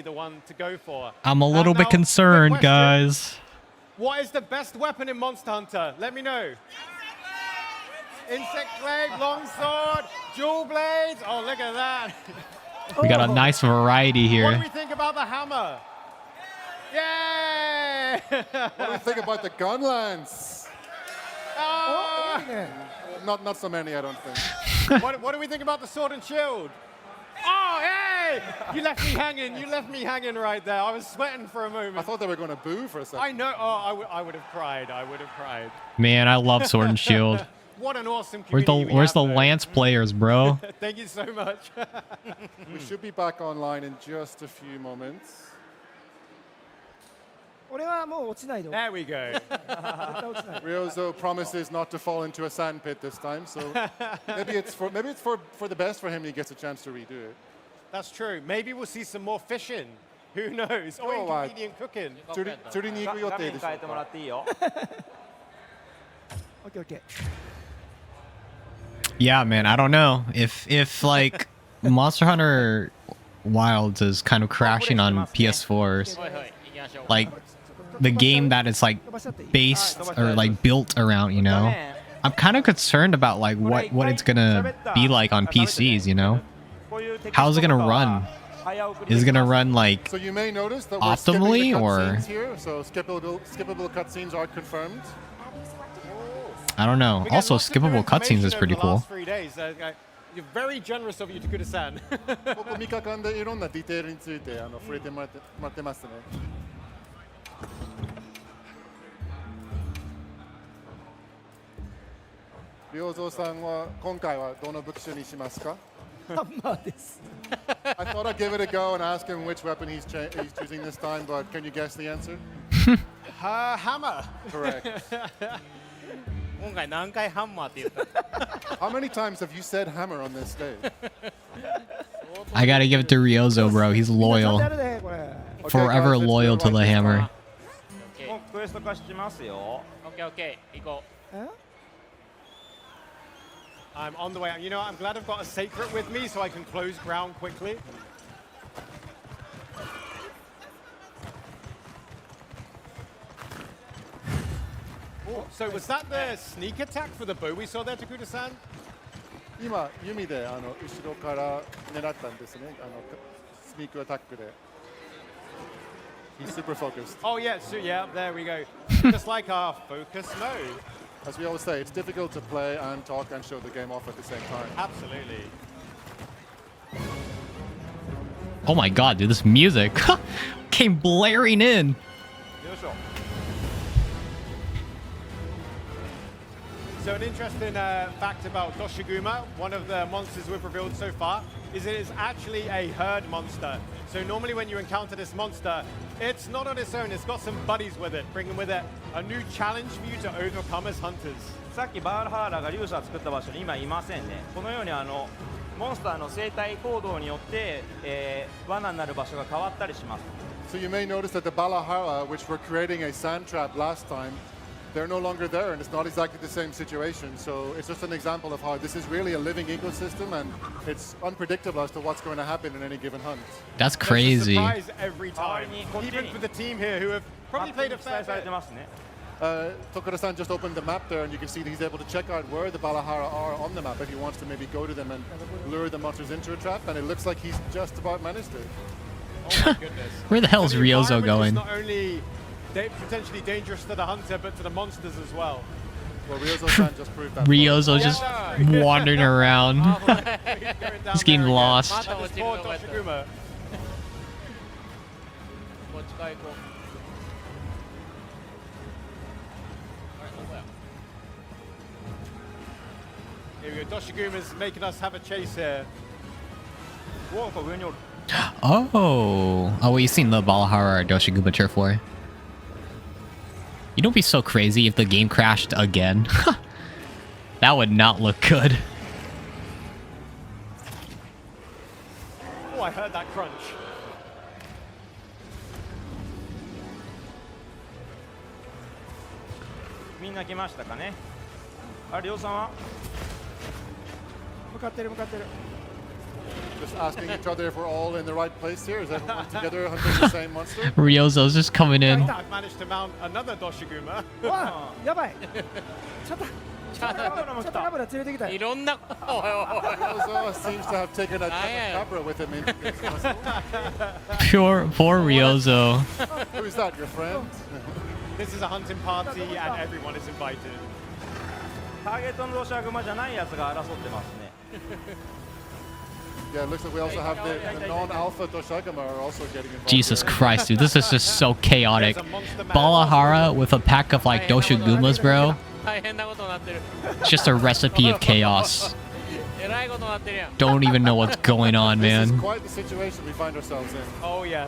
the one to go for. I'm a little Now, bit quick concerned, question. guys. What is the best weapon in Monster Hunter? Let me know. Insect blade, longsword, dual blades. Oh, look at that. We got a nice variety What do here. we think about the hammer? Yay! What do you think about the gun lance? あいいね Not so many, I don't think. what do we think about the sword and shield? Oh, hey! You left me hanging. You left me hanging right there. I was sweating for a I moment. thought they were going to boo for a second. I know. Oh, I would have cried. I would have cried. Man, I love Sword and Shield. What an awesome Where's community the we Where's have, the though. Lance players, bro? Thank you so much. We should be back online in just a few moments. 俺はもう落ちないで there we go. 絶対落ちない Ryozo promises not to fall into a sand pit this time, so maybe it's for the best for him. He gets a chance to redo it. That's true. Maybe we'll see some more fishing. Who knows? Or Oh, wow. inconvenient cooking. 釣りに行く予画定でしょう面変えてもらか。っていいよ OKOK Yeah, man. I don't know if like Monster Hunter Wilds is kind of crashing on PS4s. はいはい行きましょう Like the game that is like 飛ばしちゃっていい based or like built around, you know. I'm kind of concerned about like what it's gonna be like on PCs, you know. How's it gonna run? Is it gonna run like So you may notice that we're Optimally, skipping the or- cutscenes here. So skippable cutscenes are confirmed. I don't know. We get Also, lots of new skippable cutscenes is information pretty over the cool. last 3 days. You're very generous of you, Takuda-san. ここ3日間でいろんなディテールについて触れてもらってますね。良三さんは今回はどの武器種にしますか？ハンマーです I thought I'd give it a go and ask him which weapon he's choosing this time, but can you guess the answer? Hammer. Correct. 今回何回ハンマーって言った How many times have you said hammer on this day? I gotta give it to Ryozo, bro. He's ちゃんと loyal, やるでこれ forever guys, let's loyal do to it the right this hammer. もうクエスト化しますよオッケーオッケー行こえ I'm on the way. You know, I'm glad I've got a sacred with me so I can close ground quickly. Oh, so was that the sneak attack for the bow we saw there, Takuda-san? 今弓で後ろから狙ったんですね。スニークアタックで。He's super focused. Oh, yeah, so yeah, there we go. Just like our focus mode. As we always say, it's difficult to play and talk and show the game off at the same time. Absolutely. Oh my god, dude, this music came blaring in. よいしょ So an interesting fact about Doshiguma, one of the monsters we've revealed so far, is it is actually a herd monster. So normally when you encounter this monster, it's not on its own, it's got some buddies with it, bringing with it a new challenge for you to overcome as hunters. さっきバールハーラーが竜者を作った場所に今いませんねこのようにモンスターの生態行動によって、罠になる場所が変わったりします So you may notice that the Balahara, which were creating a sand trap last time, they're no longer there, and it's not exactly the same situation. So it's just an example of how this is really a living ecosystem, and it's unpredictable as to what's going to happen in any given hunt. That's There's a crazy. surprise every time, Continue. even for the team here who have マ probably ップに played a 記 fair 載され bit. てますね Tokura-san just opened the map there, and you can see that he's able to check out where the Balahara are on the map if he wants to maybe go to them and lure the monsters into a trap, and it looks like he's just about managed it. Oh my goodness. Where the hell is So the Ryozo environment is going? not only potentially dangerous to the hunter, but to the monsters as well. Well, Ryozo-san just proved that. Ryozo's just wandering around. あー He's going down He's getting there again. lost. また And 落 this ちる poor のがやった Doshiguma. こっちから行こうあれどこや Here we go. Doshiguma's making us have a chase here. おお上におる Oh, well, you've seen the Balahara or Doshiguma turf war. You don't be so crazy if the game crashed again. That would not look good. Oh, I heard that crunch. みんな来ましたかねあれ、りょうさんは向かってる向かってる Just asking each other if we're all in the right place here. Is everyone together hunting the same monster? Ryozo's just coming in. I've managed to mount another Doshiguma. うわやばいちょっとチャタカブラ連れてきたよ。いろんなことをおいおいおい Ryozo seems to have taken a yeah. Chupacabra with him into this hostel. Poor Ryozo. Who's that, your friend? This is a hunting party and everyone is invited. ターゲットのドシャグマじゃないやつが争ってますね。 Yeah, it looks like we also have the non-alpha Doshagama are also getting involved. Jesus here. Christ, dude, this is just so chaotic. Balahara with a pack of like Doshagumas, bro. 大変なことになってる It's just a recipe of chaos. えらいことになってるやん Don't even know what's going on, This is man. quite the situation we find ourselves in. Oh yes.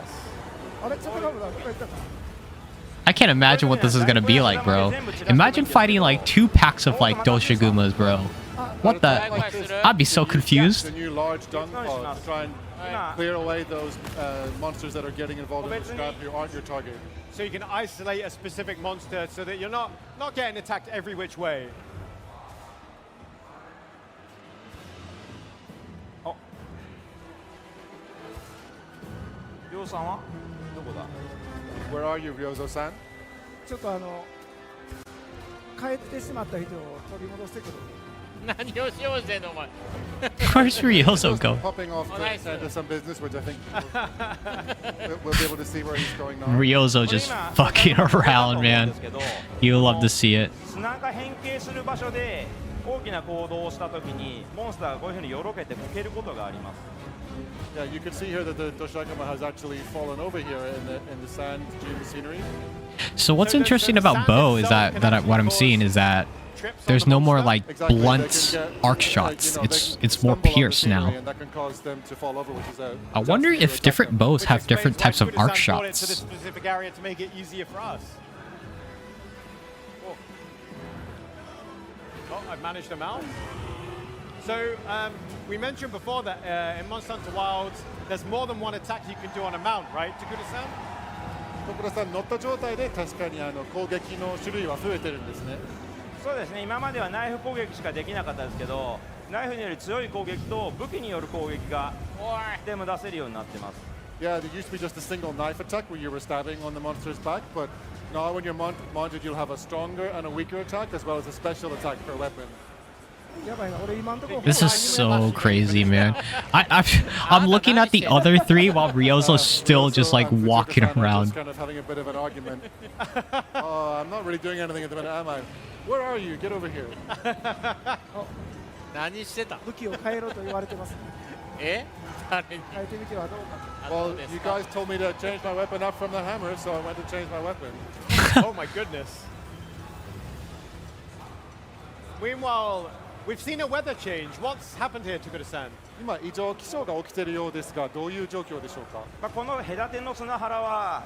あれチャタカブラ今言ったか。 I can't imagine what this is gonna be like, bro. Imagine fighting like 2 packs of like Doshagumas, bro. What the? Like this, I'd be so you use confused. The new large dung pod to try and 今 clear away those monsters that are getting involved in the scrap who aren't your target. So you can isolate a specific monster so that you're not getting attacked every which way. りょうさんはどこだ？ Where are you, Ryozo-san? ちょっと帰ってしまった人を取り戻してくる。何をしようしてんのお前 Where's Ryozo go? Popping off Oh, to nice. into some business, which I think we'll be able to see where he's going now. Ryozo just fucking around, man. You'll love to see it. 砂が変形する場所で大きな行動をしたときにモンスターがこういうふうによろけてこけることがあります。 Yeah, you can see here that the Doshagama has actually fallen over here in the sand dune scenery. So what's interesting about Bo is that what I'm seeing is that there's no more like Exactly, they blunt can get, arc like, shots. you know, they It's can it's more stumble on the pierce now. scenery and that can cause them to fall over, which is I wonder just to if attack different them. bows Which have different explains types of why arc Kudasai brought it to this shots. specific area to make it easier for us. Oh, I've managed them out. So we mentioned before that in Monster Hunter Wilds, there's more than one attack you can do on a mount, right, Takuda-san? 徳田さん乗った状態で確かに攻撃の種類は増えてるんですね。そうですね、今まではナイフ攻撃しかできなかったですけど、ナイフにより強い攻撃と武器による攻撃がでも出せるようになってます。 Yeah, there used to be just a single knife attack where you were stabbing on the monster's back, but now when you're mounted, you'll have a stronger and a weaker attack as well as a special attack per weapon. やばいな、俺今んとこ This is so crazy, man. I'm looking at the other 3 while Ryozo's still just like and Fujita-san walking are just around. kind of having a bit of an argument. I'm not really doing anything at the minute, am I? Where are you? Get over here. 何してた武器を変えろと言われてます。え誰に変えてみてはどうか。あど Well, うです you か guys told me to change my weapon up from the hammer, so I went to change my weapon. Oh my goodness. Meanwhile, we've seen a weather change. What's happened here, Takuda-san? 今、異常気象が起きているようですが、どういう状況でしょうか。まあ、この隔ての砂原は、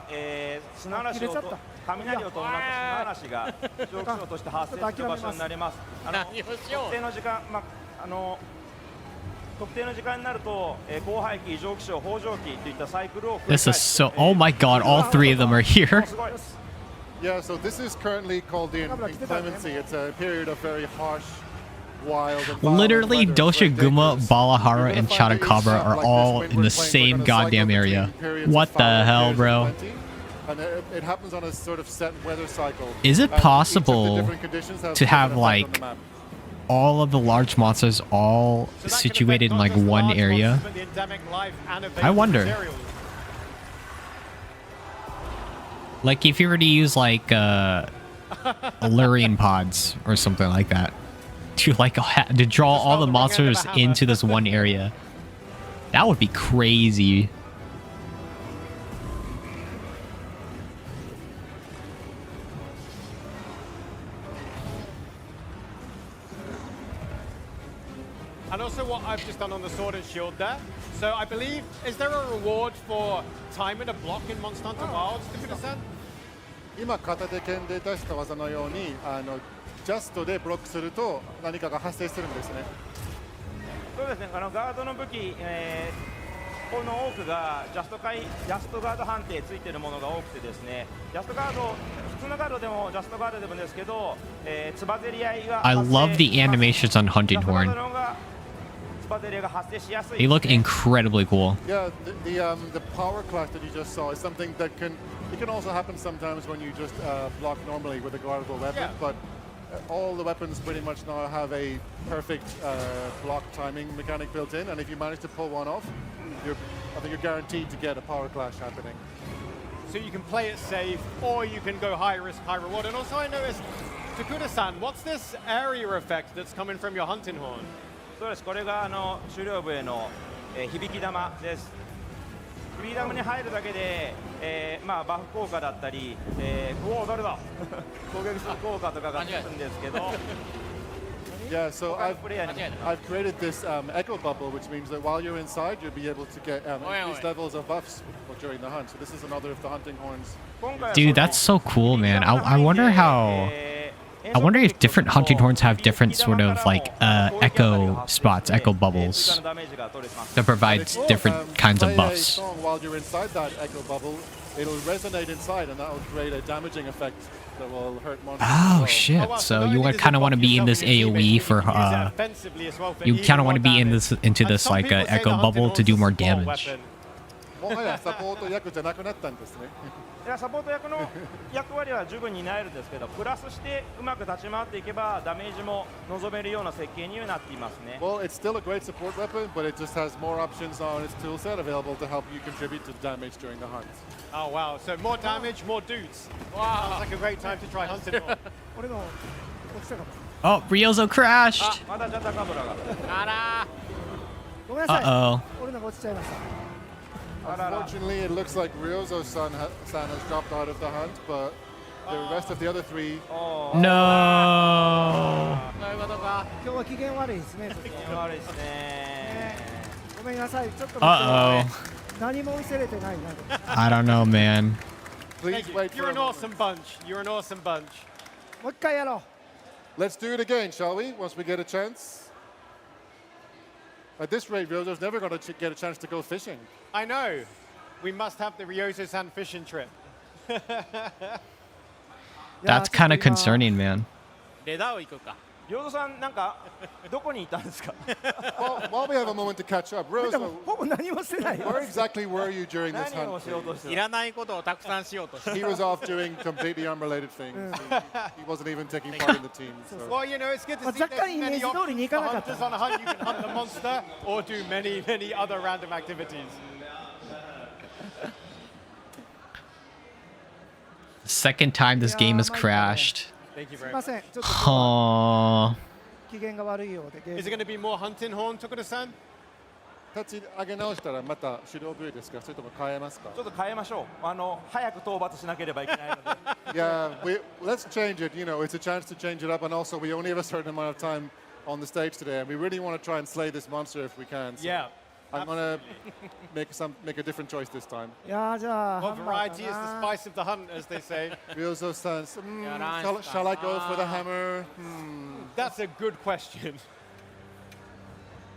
砂嵐をと雷を伴った砂嵐が異常気象として発生する場所になります。何をしよ特定の時間、特定の時間になると、降灰期、異常気象、豊穣期といったサイクルを繰り This 返 is す。 so. Oh my god, all 3 of them are here. すごい。 Yeah, so this is currently called the inclemency. It's a period of very harsh, wild, and violent Literally, weather. It's very Doshaguma, dangerous. Balahara, You're and gonna find that each Chatakabra shot are like this all when in we're the playing, same we're gonna goddamn cycle area. between periods What of the foul, hell, periods of bro? plenty, and it happens on a sort of set weather cycle. Is it And each of the possible different conditions have to different have, effect on like, the map. All of the large monsters all So that can situated affect in not like just the one large area? monsters, but the endemic life and I available wonder. materials. Like if you were to use like Illyrian pods or something like that to like to draw Just all hold the the wrong end of monsters a hammer. into this one area. That would be crazy. And also what I've just done on the sword and shield there. So I believe, is there a reward for timing a block in Monster Hunter Wilds, Takuda-san? 今片手剣で出した技のようにジャストでブロックすると何かが発生するんですね。そうですね、ガードの武器、この多くがジャストガード判定ついているものが多くてですね、ジャストガード、普通のガードでもジャストガードでもですけど、つばぜり合いが I 発生 love the animations on ジャ Hunting ストガード Horn. の方がつばぜり合いが発生しやすい They です look ね。 incredibly cool. Yeah, the power clash that you just saw is something that can also happen sometimes when you just block normally with a guardable weapon, Yeah. but all the weapons pretty much now have a perfect block timing mechanic built in, and if you manage to pull one off, I think you're guaranteed to get a power clash happening. So you can play it safe, or you can go high risk, high reward. And also I noticed, Takuda-san, what's this area effect that's coming from your hunting horn? そうです。これが終了部への、響き玉です。響き玉に入るだけで、まあバフ効果だったり、うお誰だ攻撃する効果とかがつくんですけど。Yeah, so 他のプレイヤーにも I've created this echo bubble, which means that while you're inside, you'll be able to get increased levels of buffs during the hunt. So this is another of the hunting horns. Dude, that's so cool, man. I wonder how. I wonder if different hunting horns have different sort of like echo spots, echo bubbles that provides different kinds of buffs. Song while you're inside that echo bubble, it'll resonate inside, and that will create a damaging effect that will hurt monsters. Oh as well. shit! So you kind of want to be in this AOE for you kind of want to be in this into this like echo bubble to do more damage. もはやサポート役じゃなくなったんですね。いやサポート役の役割は十分に担えるんですけど、プラスしてうまく立ち回っていけばダメージも望めるような設計にはなっていますね。Well, it's still a great support weapon, but it just has more options on its toolset available to help you contribute to damage during the hunt. Oh wow, so more damage, more dudes. Wow, sounds like a great time to try hunting horn. 俺の落ちたかも。 Oh, Ryozo crashed. まだジャタカブラが。あらごめんなさい。 Uh-oh. 俺のが落ちちゃいました。 Unfortunately, it looks like Ryozo-san has dropped out of the hunt, but the rest of the other three. No. そういうことか。今日は機嫌悪いですね。ちょっと悪いですね。ごめんなさい。ちょっと Uh-oh. 何も見せれてないな。 I don't know, man. Please Thank you. wait for You're a an moment. awesome bunch. You're an awesome bunch. もう一回やろ Let's do it again, shall we? Once we get a chance. At this rate, Ryozo's never going to get a chance to go fishing. I know. We must have the Ryozo-san fishing trip. う。 That's kind of concerning, man. レダーを行くか。領土さんなんかどこにいたんですか。While we have a moment to catch up, で Ryozo, もほぼ何もしてないよ。 where exactly were you during this 何を hunt? しようとしていた。らないことをたくさんしようとして。 He was off doing completely unrelated things. He wasn't even taking part in the team. So. Well, you know, it's good to see 若干 there's イメー many ジ通りにい options か for なかった hunters on a hunt. You can hunt the monster or do many, many other random activities. Second time this game has Yeah, crashed. Thank you す very いま much. せん。ちょっと今日は Oh. 機嫌が悪いようでゲーム。 Is it going to be more hunting horn, Tokuda-san? 立ち上げ直したらまた狩猟部位ですか？それとも変えますか？ちょっと変えましょう。早く討伐しなければいけないので。Yeah, let's change it. You know, it's a chance to change it up, and also we only have a certain amount of time on the stage today, and we really want to try and slay this monster if we can. So Yeah. I'm gonna make a different choice this time. いやーじゃあハ Well, ンマー variety is the かな。 spice of the hunt, as they say. Ryozo-san, Yeah, shall I go for the hammer? That's a good question.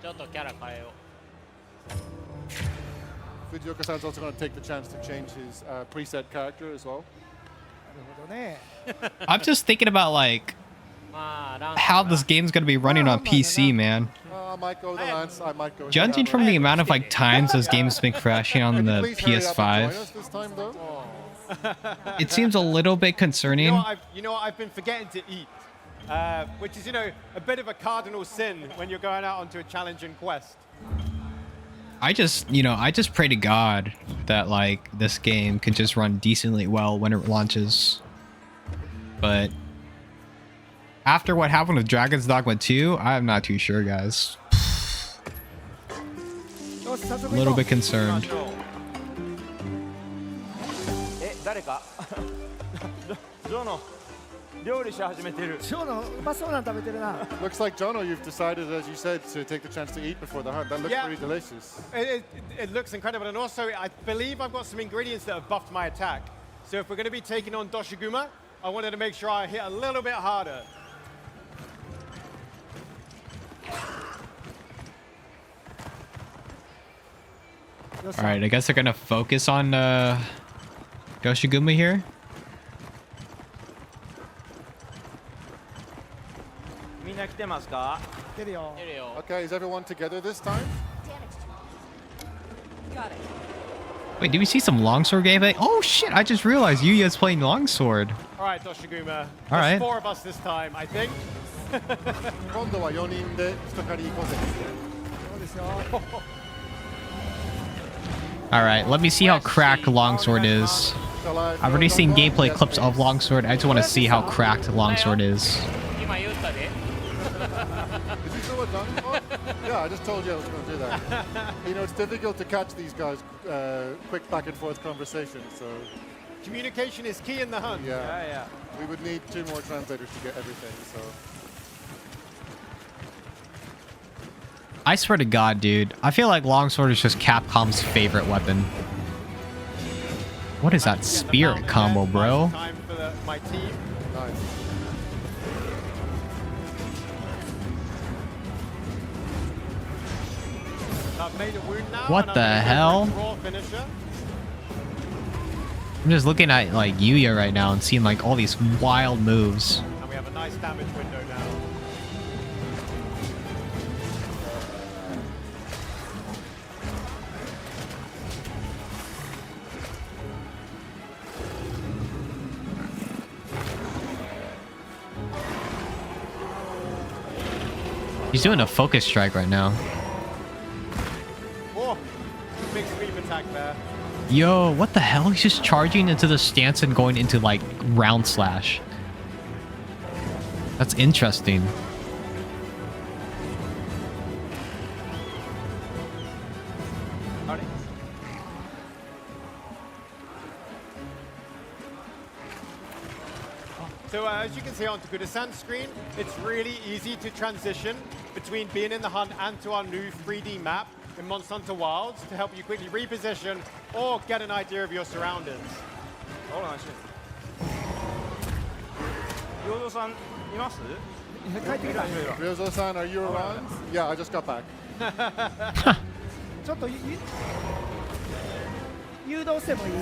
ちょっとキャラ変えよう。 Fujioka-san's also going to take the chance to change his preset character as well. なるほどね。 I'm just thinking about like まあラン how this game's gonna be running on PC, man. I might go with the lance. I might go with the Judging hammer. from the amount of like times this game's been crashing on Can you the please hurry up and join PS5, us this time, though? it seems a little bit concerning. You know what I've been forgetting to eat, which is, you know, a bit of a cardinal sin when you're going out onto a challenging quest. I just pray to God that like this game can just run decently well when it launches. But after what happened with Dragon's Dogma 2, I'm not too sure, guys. よし早速 A 行 little こう bit concerned. 誰か。ジョーの料理し始めてる。ジョーのうまそうなの食べてるな。 Looks like, Jono, you've decided, as you said, to take the chance to eat before the hunt. That looks Yeah. pretty delicious. It looks incredible, and also I believe I've got some ingredients that have buffed my attack. So if we're going to be taking on Doshiguma, I wanted to make sure I hit a little bit harder. All right, I guess they're gonna focus on Yoshiguma here. みんな来てますか。出るよ。出るよ。 Okay, is everyone together this time? Wait, did we see some longsword gameplay? Oh shit! I just realized Yuya's playing longsword. All right, Doshiguma. All right. There's 4 of us this time, I think. 今度は4人で一狩り行こうぜ。そうですよ。 All right, let me see how cracked longsword is. I've already seen gameplay clips of longsword. I just want to see how cracked longsword is. 今言ったで Did you know what done? Oh, yeah, I just told you I was going to do that. You know, it's difficult to catch these guys quick back and forth conversation, so Communication is key in the hunt. yeah. We would need 2 more translators to get everything, so. I swear to God, dude. I feel like longsword is just Capcom's favorite weapon. What is that Get the spirit mountain combo, there. bro? Nice time for my team. Nice. I've made a wound now. What and I'm the gonna go for a hell? draw finisher. I'm just looking at like Yuya right now and seeing like all these wild moves. And we have a nice damage window now. He's doing a focus strike right now. Oh, big sweep attack there. Yo, what the hell? He's just charging into the stance and going into like round slash. That's interesting. So as you can see on Takuda-san's screen, it's really easy to transition between being in the hunt and to our new 3D map in Monster Hunter Wilds to help you quickly reposition or get an idea of your surroundings. 陽造さんいます？帰ってきた。 Ryozo-san, are you around? Yeah, I just got back. ちょっと誘導してもいい？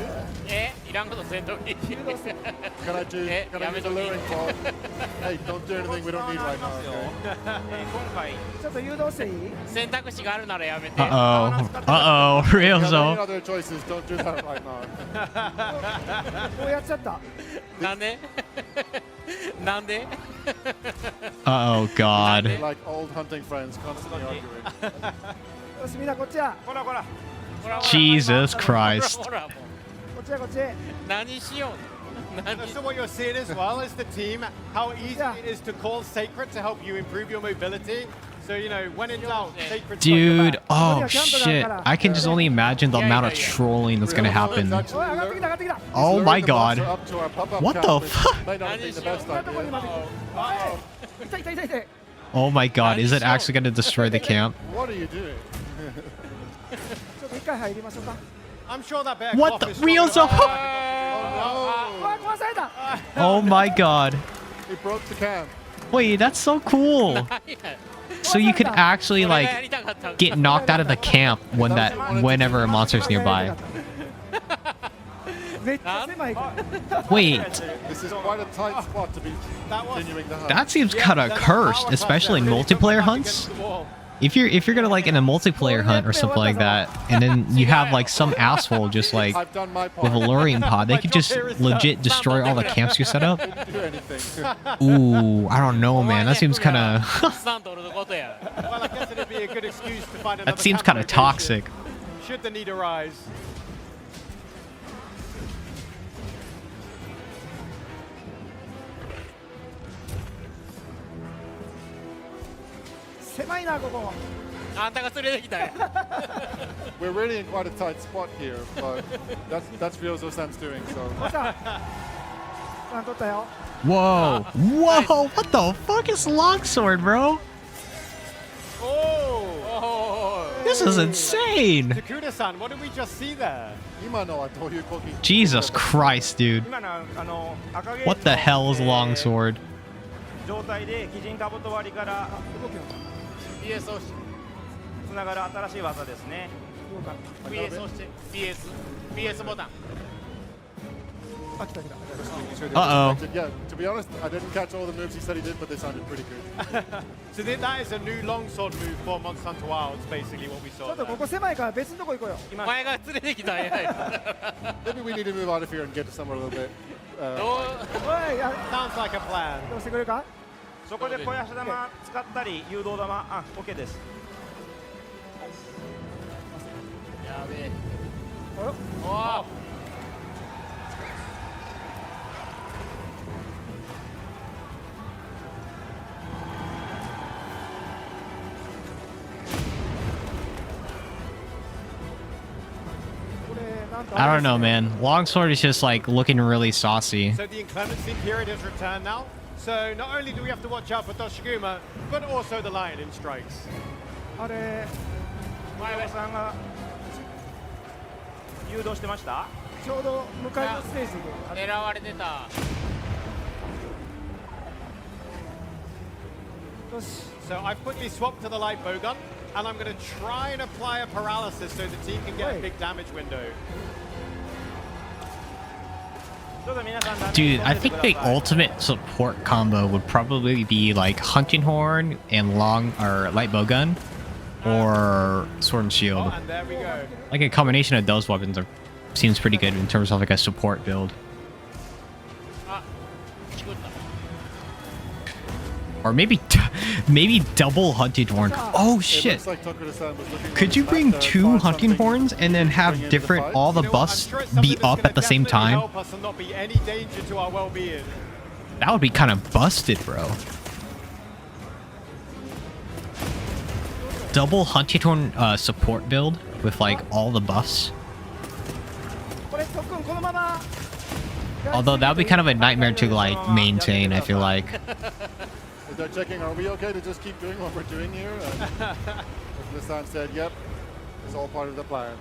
いらんことせんとき Can I do, can I use a luring call? Hey, don't do anything we don't need right now, okay? 今回ちょっと誘導していい？選択肢があるならやめて Uh-oh. Uh-oh. If you have any Ryozo. other choices, don't do that right now. こうやっちゃった。なんでなんで Uh-oh, God. Like old hunting friends constantly arguing. よしみんなこっちや。ほらほら Jesus Christ. ほらもうこっちやこっち。何しよう何 So what you're seeing as well as the team, how easy Yeah. it is to call Sacred to help you improve your mobility. So, you know, when in doubt, Sacred's got Dude, your back. oh shit. I can just only imagine the amount of trolling that's gonna happen. おい上がってきた上がってきた。 Oh my god. Up to our pop-up What camp, the which fuck? May not be the best こんなとこに idea. まで。おい痛い痛い痛い痛い。 Oh my god, is it actually gonna destroy the camp? What are you doing? ちょっと一回入りましょうか。 I'm sure that bear What cloth the- is strong Ryozo! enough. うわ壊された。 Oh my god. He broke the camp. Wait, that's so cool. So you could actually これが like やりたかったんか get knocked out of the camp whenever a monster's nearby. めっちゃ狭いから。 Wait, This is quite a tight spot to be That was continuing the hunt. that seems Yeah, kind of then our cursed, power especially in trap there really multiplayer put them back hunts. against the wall. If you're gonna like in a multiplayer hunt or something like that, and then you have like some asshole just like I've done my part. with a luring pod, they could just legit destroy all the camps you set up. Didn't do anything. Ooh, I don't know, man. That seems kind of スタントルのことや Well, I guess it'd be a good excuse to find another that seems camp kind of location, toxic. should the need arise. 狭いなここ。あんたが連れてきたんや We're really in quite a tight spot here, but that's Ryozo-san's doing, so. 来た。さん取ったよ。 Whoa, whoa! What the fuck is longsword, bro? Oh! This is insane. Takuda-san, what did we just see there? 今のはどういう動き? Jesus Christ, dude. 今の赤ゲージの What the hell is longsword? 状態で基人かぶと割りから動くよ。 BS 押してつながる新しい技ですね。動かん。 BS 押して BS ボタンあ、来た来た。 Just making sure they Uh-oh. were detected. Yeah, to be honest, I didn't catch all the moves he said he did, but they sounded pretty good. So that is a new longsword move for Monster Hunter Wilds, basically what we ち saw ょっと there. ここ狭いから別のとこ行こうよ。お前が連れてきたんやないか Maybe we need to move out of here and get to somewhere a little bit. どうおい、や Sounds like a plan. どうしてくれるか？そこで小足玉使ったり誘導玉あ OK です。やべえおよおお これなんと I あ don't れです know, ね man. Longsword is just like looking really saucy. So the inclemency period has returned now. So not only do we have to watch out for Toshiguma, but also the Lion in strikes. あれ前田さんが誘導してました。ちょうど向かいのステージであれ狙われてたよし So I've quickly swapped to the light bowgun, and I'm going to try and apply a paralysis so the team can get a Wait. big damage window. ちょっと皆さん Dude, I think the ultimate support combo would probably be like Hunting Horn and long or light bowgun, or Sword and Shield. Oh, and there we go. Like a combination of those weapons seems pretty good in terms of like a support build. あ作った Or maybe maybe double Hunting Horn. Oh It shit. looks like Tokuro-san was looking Could you back bring there, two find Hunting something Horns and then to bring have into the different fight. all the You know what? buffs I'm sure it's be something that's up gonna at the same definitely time? help us and not be any danger to our well-being. That would be kind of busted, bro. Double Hunting Horn support build with like all the buffs. これ特訓このまま Although that would be kind of a nightmare to like maintain, I feel like. They're checking, are we okay to just keep doing what we're doing here? And Tokuro-san said, yep, it's all part of the plan.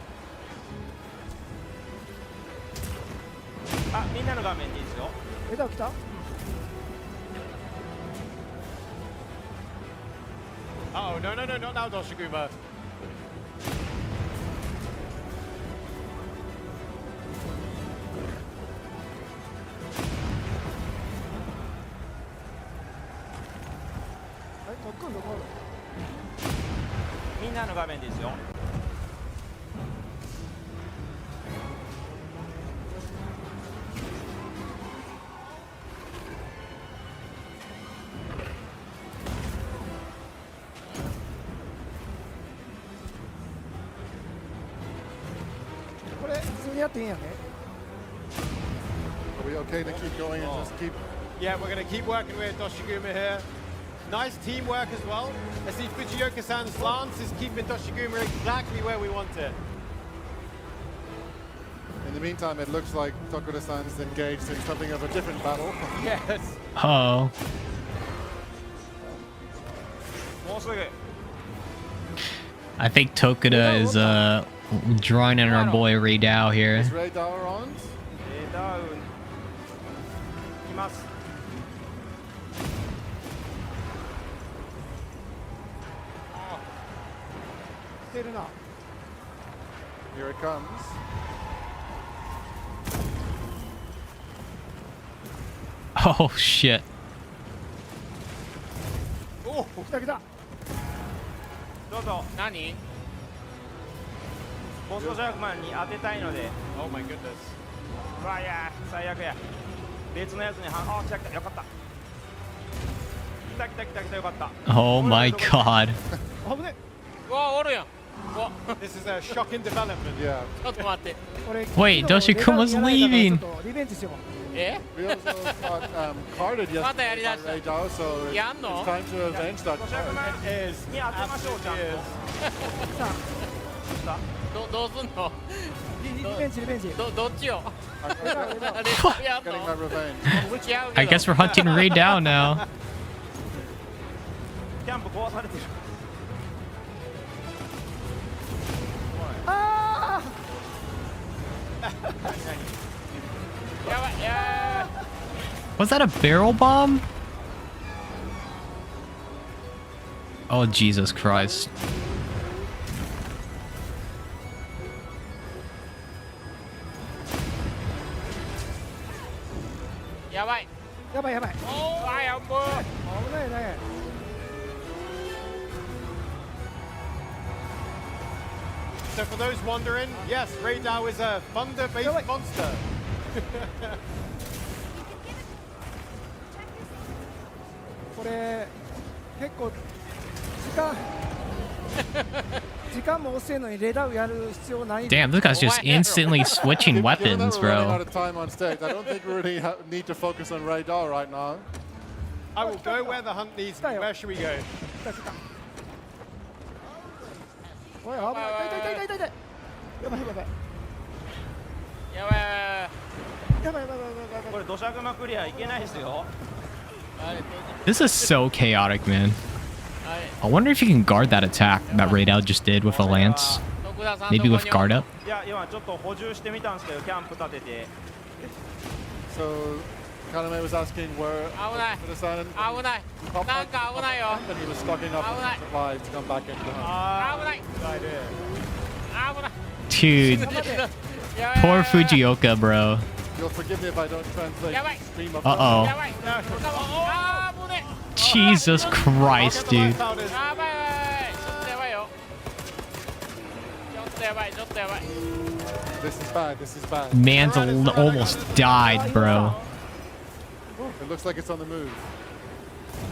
あみんなの画面でいいですよ。枝を来た Oh, no, no, no, not now, Toshiguma. あれ特訓どこみんなの画面でいいですよ。これ普通にやっていいんやね Are we okay to keep going and just keep... Yeah, we're going to keep working with Toshiguma here. Nice teamwork as well. I see Fujioka-san's lance is keeping Toshiguma exactly where we want it. In the meantime, it looks like Tokuro-san's engaged in something of a different battle. Yes. Oh. もうすぐ I think Tokuda is drawing in our boy Ray Dow here. Is Ray Dower on? ダウン来ます。来てるな Here it comes. Oh shit. 来た来たどうぞ何ボストシャークマンに当てたいので Oh my goodness. うわいや最悪や別のやつにあ来た来たよかった来た来た来た来たよかった Oh my god. 危ねうわおるやんうわ This is a shocking development. Yeah. ちょっと待ってこれ Wait, Doshikuma's 枝をやられたから leaving. ちょっとリベンジしてもえ We also got carded yesterday Mata yaridashita. by Ray Dow, so Ya no? it's time to avenge that ボストシャーク card. マン It is. に当てましょうちゃん Absolutely と is. さあどうすんのリベンジリベンジどっちよ 枝を枝をあれやん Getting の my revenge. 向き合うけど I guess we're hunting Ray Dow now. キャンプ壊されてるあやばいや Was that a barrel bomb? Oh Jesus Christ. やばいやばいやばいおーあやぶ危ないね So for those wondering, yes, Raydao is a thunder-based monster. これ結構時間も遅いのにレダウやる必要ない Damn, this guy's just instantly switching Given that weapons, we're running out bro. of time on stage, I don't think we really need to focus on Raydar right now. I will go where the hunt needs to be. Where should we go? 来た来たおい危ない痛い痛い痛い痛い痛いやばいやばいやばいやばいやばいやばいやばいやばいこれ土砂熊クリアいけないですよ This is so chaotic, man. I wonder if you can guard that attack that Raydao just did with a lance. 徳田さん Maybe ど with こに guard up. いや今ちょっと補充してみたんですけどキャンプ立てて So, Kaname was asking where 危ない Fuda-san 危ない popped なん back か危ないよ and he was stocking up on Alright. supplies to come back into the hunt. 危ない Good idea. 危ない Dude, やばい poor Fujioka, bro. You'll forgive me if I don't translate Yeah, wait. stream of Uh-oh. やばいあー危ね Jesus Christ, Get the dude. left out is- やばいちょっとやばいよちょっとやばいちょっとやばい This is bad, this is bad. Man's almost died, bro. It looks like it's on the move.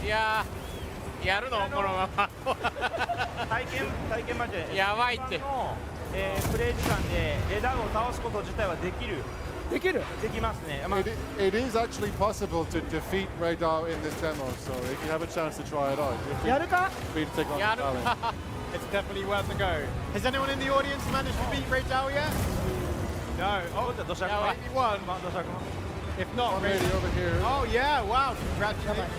いやーやるのこのまま体験マッチでやばいっての、プレイ時間でレダウを倒すこと自体はできるできるできますね、まあ It is actually possible to defeat Raydar in this demo, so if you have a chance to try it out, you're やるか free to take on the やる challenge. It's definitely worth a go. Has anyone in the audience managed to beat Raydao yet? No. Oh, 土砂 yeah, 熊 maybe one. 土砂熊 If not, One lady Raydao. over here. Oh yeah! Wow! Congratulations.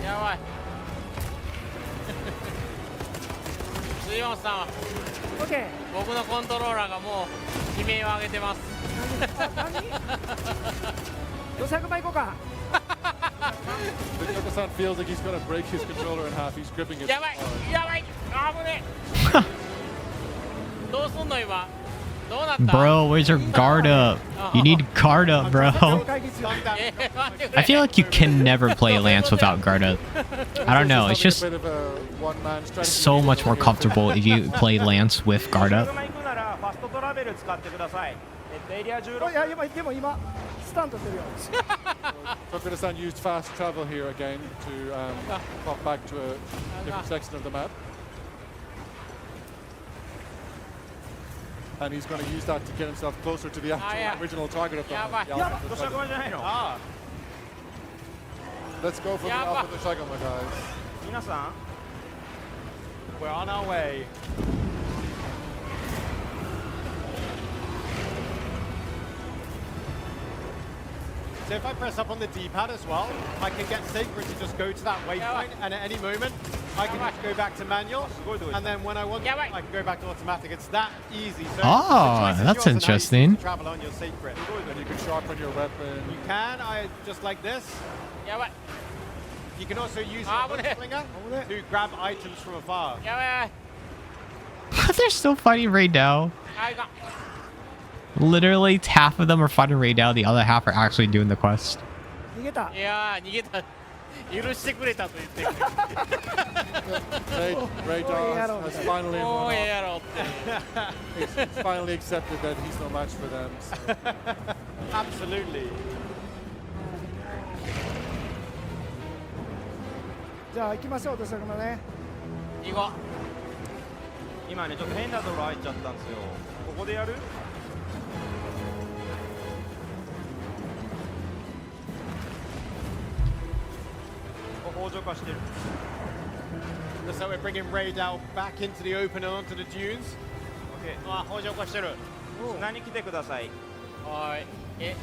やばい杉本さんは OK 僕のコントローラーがもう悲鳴を上げてます何土砂熊行こうか Fuda-san feels like he's going to break his controller in half. He's gripping it. やばい hard. やばい危ねどうすんの今どうなった Bro, where's your guard up? You need guard up, bro. 会議中 Done that. 待ってくれ I feel like you can never play Lance without guard up. I don't know. It's just Having a bit of a one-man strategy so much more here. comfortable if you play Lance with guard 土砂 up. 熊行くならファストトラベル使ってくださいエリア16おいやでも今スタントってるよ Fuda-san used fast travel here again to pop back to a different section of the map. And he's going to use that to get himself closer to the actual yeah. original target of the Yeah, hunt, the but- Alpha 土砂 Fuda-san. 熊じゃないの Ah. Let's go for the Yeah, Alpha but- Fuda-san, my guys. 皆さん We're on our way. So if I press up on the D-pad as well, I can get Sacred to just go to that waypoint, and at any moment, I can just go back to manual, and then when I want, Yeah, right. I can go back to automatic. It's that easy. So Ah, the choice is that's yours on how you choose interesting. to travel on your Sacred. And you can sharpen your weapon. You can, just like this. やばい You can also use Ah, your危ねえ。 slinger to grab items from afar. やばいやばい They're still fighting Raydao. あいかん Literally, half of them are fighting Raydao. The other half are actually doing the quest. 逃げたいやー逃げた許してくれたと言って Raydar has finally もう run ええ off. やろって He's finally accepted that he's no match for them. So. Absolutely. じゃあ行きましょう土砂熊ね行こ今ねちょっと変なところ入っちゃったんですよここでやる北条化してる Looks like we're bringing Raydao back into the open and onto the dunes. あ北条化してる砂に来てくださいはーい出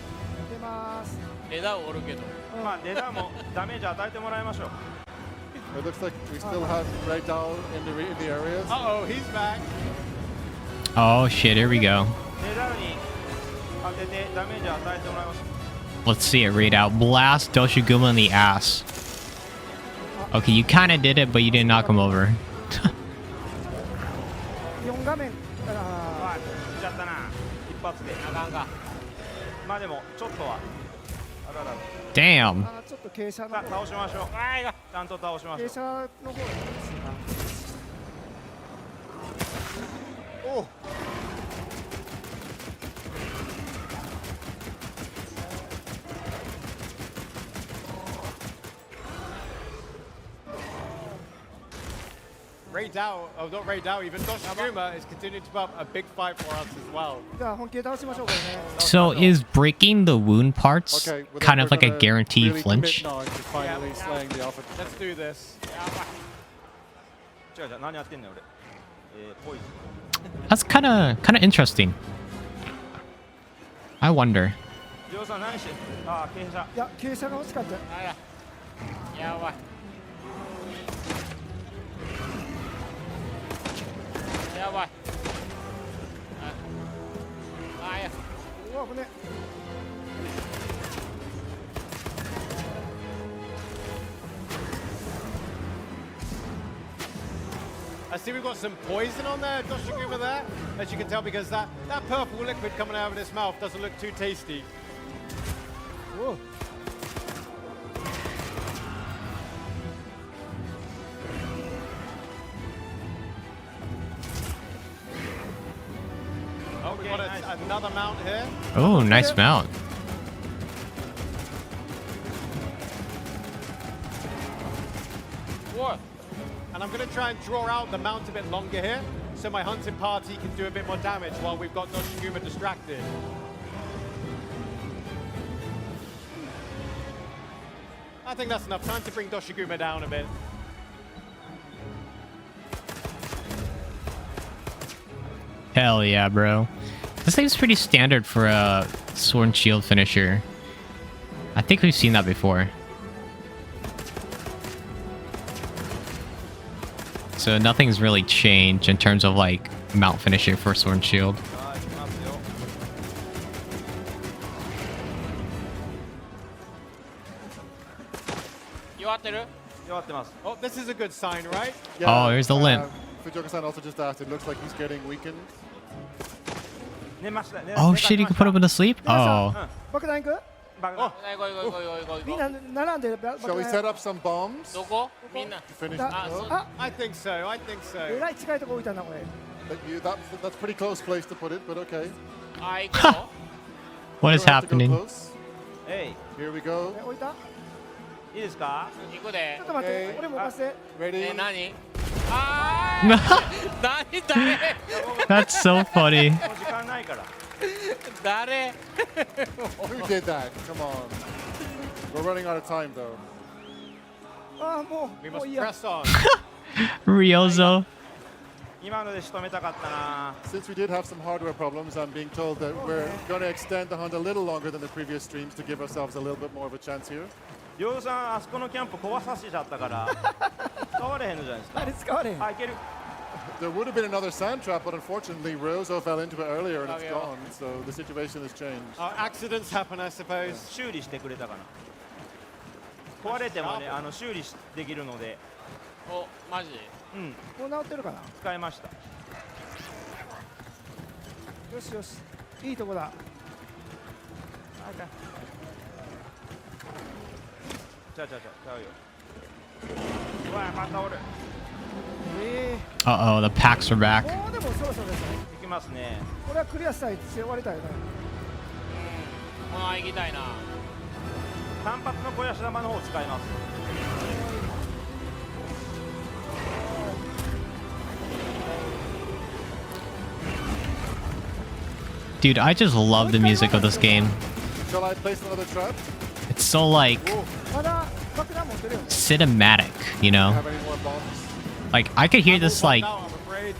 ます枝を折るけどまあレダーもダメージ与えてもらいましょう It looks like we still have Raydar in the areas. Uh-oh, he's back. Oh shit, here we go. レダーに当ててダメージ与えてもらいましょう Let's see it read out. Blast Doshiguma in the ass. Okay, you kind of did it, but you didn't knock him over. 4画面からあいっちゃったな発であかんかまあでもちょっとはあらら Damn. あーちょっと傾斜のさあ方倒しましょうあいがちゃんと倒しましょう傾斜の方がいいですよ Oh, Ray Dow, oh not Ray Dow, even Doshiguma is continuing to put up a big fight for us as well. じゃあ本気で倒しましょうこれね So is breaking the wound parts Okay, well, then kind of we're like a gonna guaranteed really commit flinch? now to finally slaying the Alpha. Let's do this. 違う違う何やってんのよ俺ポイズン That's kind of interesting. I wonder. ジョーさん何してああ傾斜いや傾斜が惜しかったあらやばいやばいあやうわ危ね I see we've got some poison on there, Doshiguma there, as you can tell, because that purple liquid coming out of his mouth doesn't look too tasty. おう Oh, we've got another mount here. Oh, nice mount.おい And I'm going to try and draw out the mount a bit longer here, so my hunting party can do a bit more damage while we've got Doshiguma distracted. I think that's enough time to bring Doshiguma down a bit. Hell yeah, bro. This thing's pretty standard for a sword and shield finisher. I think we've seen that before. So nothing's really changed in terms of like mount finisher for sword and shield. はい行きますよ 弱ってる弱ってます Oh, this is a good sign, right? Oh, here's the limp. Fujioka-san also just asked, it looks like he's getting weakened. 寝ました寝 Oh 寝 shit, you can put him to sleep? Oh. 爆弾行く爆弾おはいこいこいこいこいこいみんな並んで爆 Shall we 弾 set up some bombs どこみんな to finish だ the あ job? そうあ I think so, I think so. えらい近いとこ置いたなこれ That's pretty close place to put it, but okay. あ行くの What is We'll have to go happening? close. え Here we go. え置いたいいですか行くでちょっと待って Okay. 俺も置かせて Ready? 何あー何誰 That's so funny. もう時間ないから誰 Who did that? Come on. We're running out of time, though. ああも We うも must ういいや press on. Ryozo. 今ので仕留めたかったな Since we did have some hardware problems, I'm being told that we're going to extend the hunt a little longer than the previous streams to give ourselves a little bit more of a chance here. りょうさんあそこのキャンプ壊させちゃったから使われへんのじゃないですかあれ使われへんあいける There would have been another sand trap, but unfortunately, Rozo fell into it earlier and it's yeah. gone. So the situation has changed. Accidents happen, I suppose. 修理してくれたかな壊れてもね修理できるのでおマジうんもう治ってるかな使いましたよしよしいいとこだちゃうちゃうちゃうようわまたおる Uh oh, the packs are back. もうでもそろそろですねいきますねこれはクリアしたいして終わりたいよねああ行きたいな単発の肥やし玉の方を使います Dude, I just love the music of this game. Shall I place another trap? It's so like まだ爆弾持ってるよね cinematic, you know? Have any more bombs? Like I could hear this like Now, I'm afraid.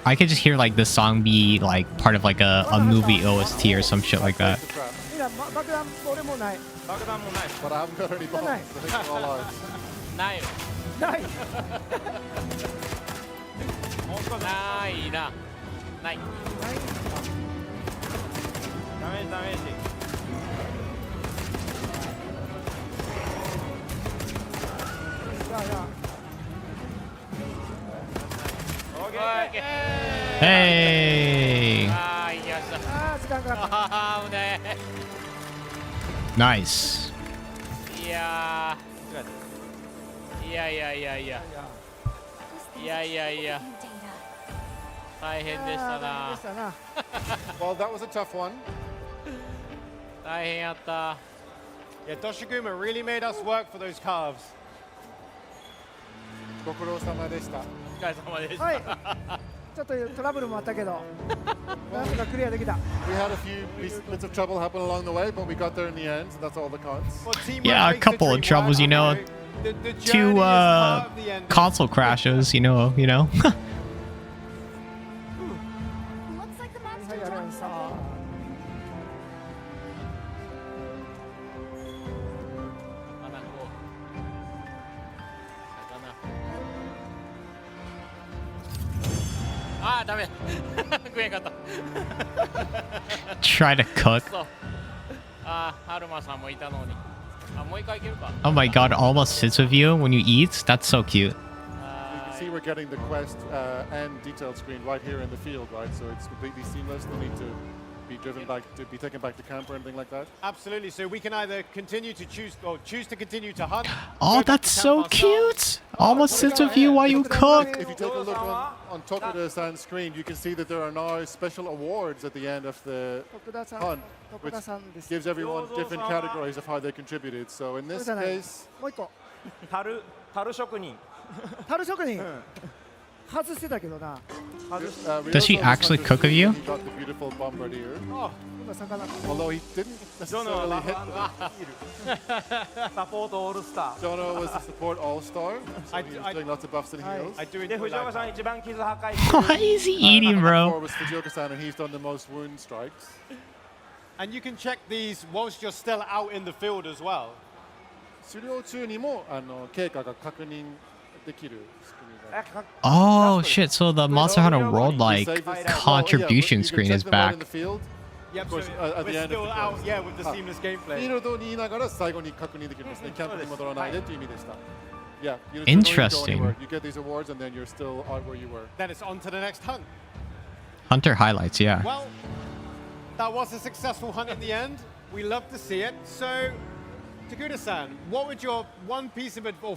I could just hear like this song be like part of like a movie OST or some shit like that. Place the trap. みんな爆弾俺もない爆弾もない But I haven't got any bombs. I Nice. think we're all out. ないよないもう少しないなないダメージダメージじゃあじゃあオーケオーーケー Hey! ああ行きましたあー疲間かかっああね Nice. いやーいやいやいやいやいやいやいや大変でした大変なでしたな Well, that was a tough one. 大変やった Yeah, Doshiguma really made us work for those calves. ご苦労様でした。お疲れ様でした、はいちょっとトラブルもあったけどなんとかクリアできた We had a few bits of trouble happen along the way, but we got there in the end, and that's all that counts. Well, teamwork Yeah, a makes the couple of dream troubles, work, you know. The journey Two is part of the end. console crashes, you know. Looks like the はい monster ありがとうございました 魚こう魚ああダメ食えんかった Try to cook. そうああ春馬さんもいたのにあもう一回いけるか Oh my god, almost sits with you when you eat. That's so cute. You see, we're getting the quest and detailed screen right here in the field, right? So it's completely seamless. No need to be driven back, to be taken back to camp or anything like that. Absolutely. So we can either continue to choose or choose to continue to hunt. Oh, go back that's to so camp ourselves. cute. Almost sits with you while you cook. If you take a look on Tokuda-san's screen, you can see that there are now special awards at the end of the 徳田さん hunt, 徳 which 田さんです gives everyone different categories of how they contributed. So in そう this じゃない case, もう一個樽職人樽職人外してたけどな Does she Ryozo's actually hunter cook of you? He got the beautiful bombardier, 今魚 although he didn't ジョノは necessarily ラ hit フ them. サポートオールスター Jono was the support all-star, so I- he was I- doing lots of buffs and I- heals. I do で enjoy 藤岡 that. さん一番傷破壊 Why is he eating, Four bro? was Fujioka-san, and he's done the most wound strikes. And you can check these whilst you're still out in the field as well. 狩猟中にも経過が確認できるスクリーンが Oh shit! So the Monster Hunter World like You save this- contribution you can screen check is them out in back. the field. Yep, Of course, so at the we're end of still the out, quest. yeah, with the Ah. seamless フィ gameplay. ールドにいながら最後に確認できるんですね。キャンプに戻らないでという意味でした。Yeah, you don't need to go Interesting. anywhere. You get these awards and then you're still out where you were. Then it's on to the next hunt. Hunter highlights, yeah. Well, that was a successful hunt in the end. We love to see it. So, Takuda-san, what would your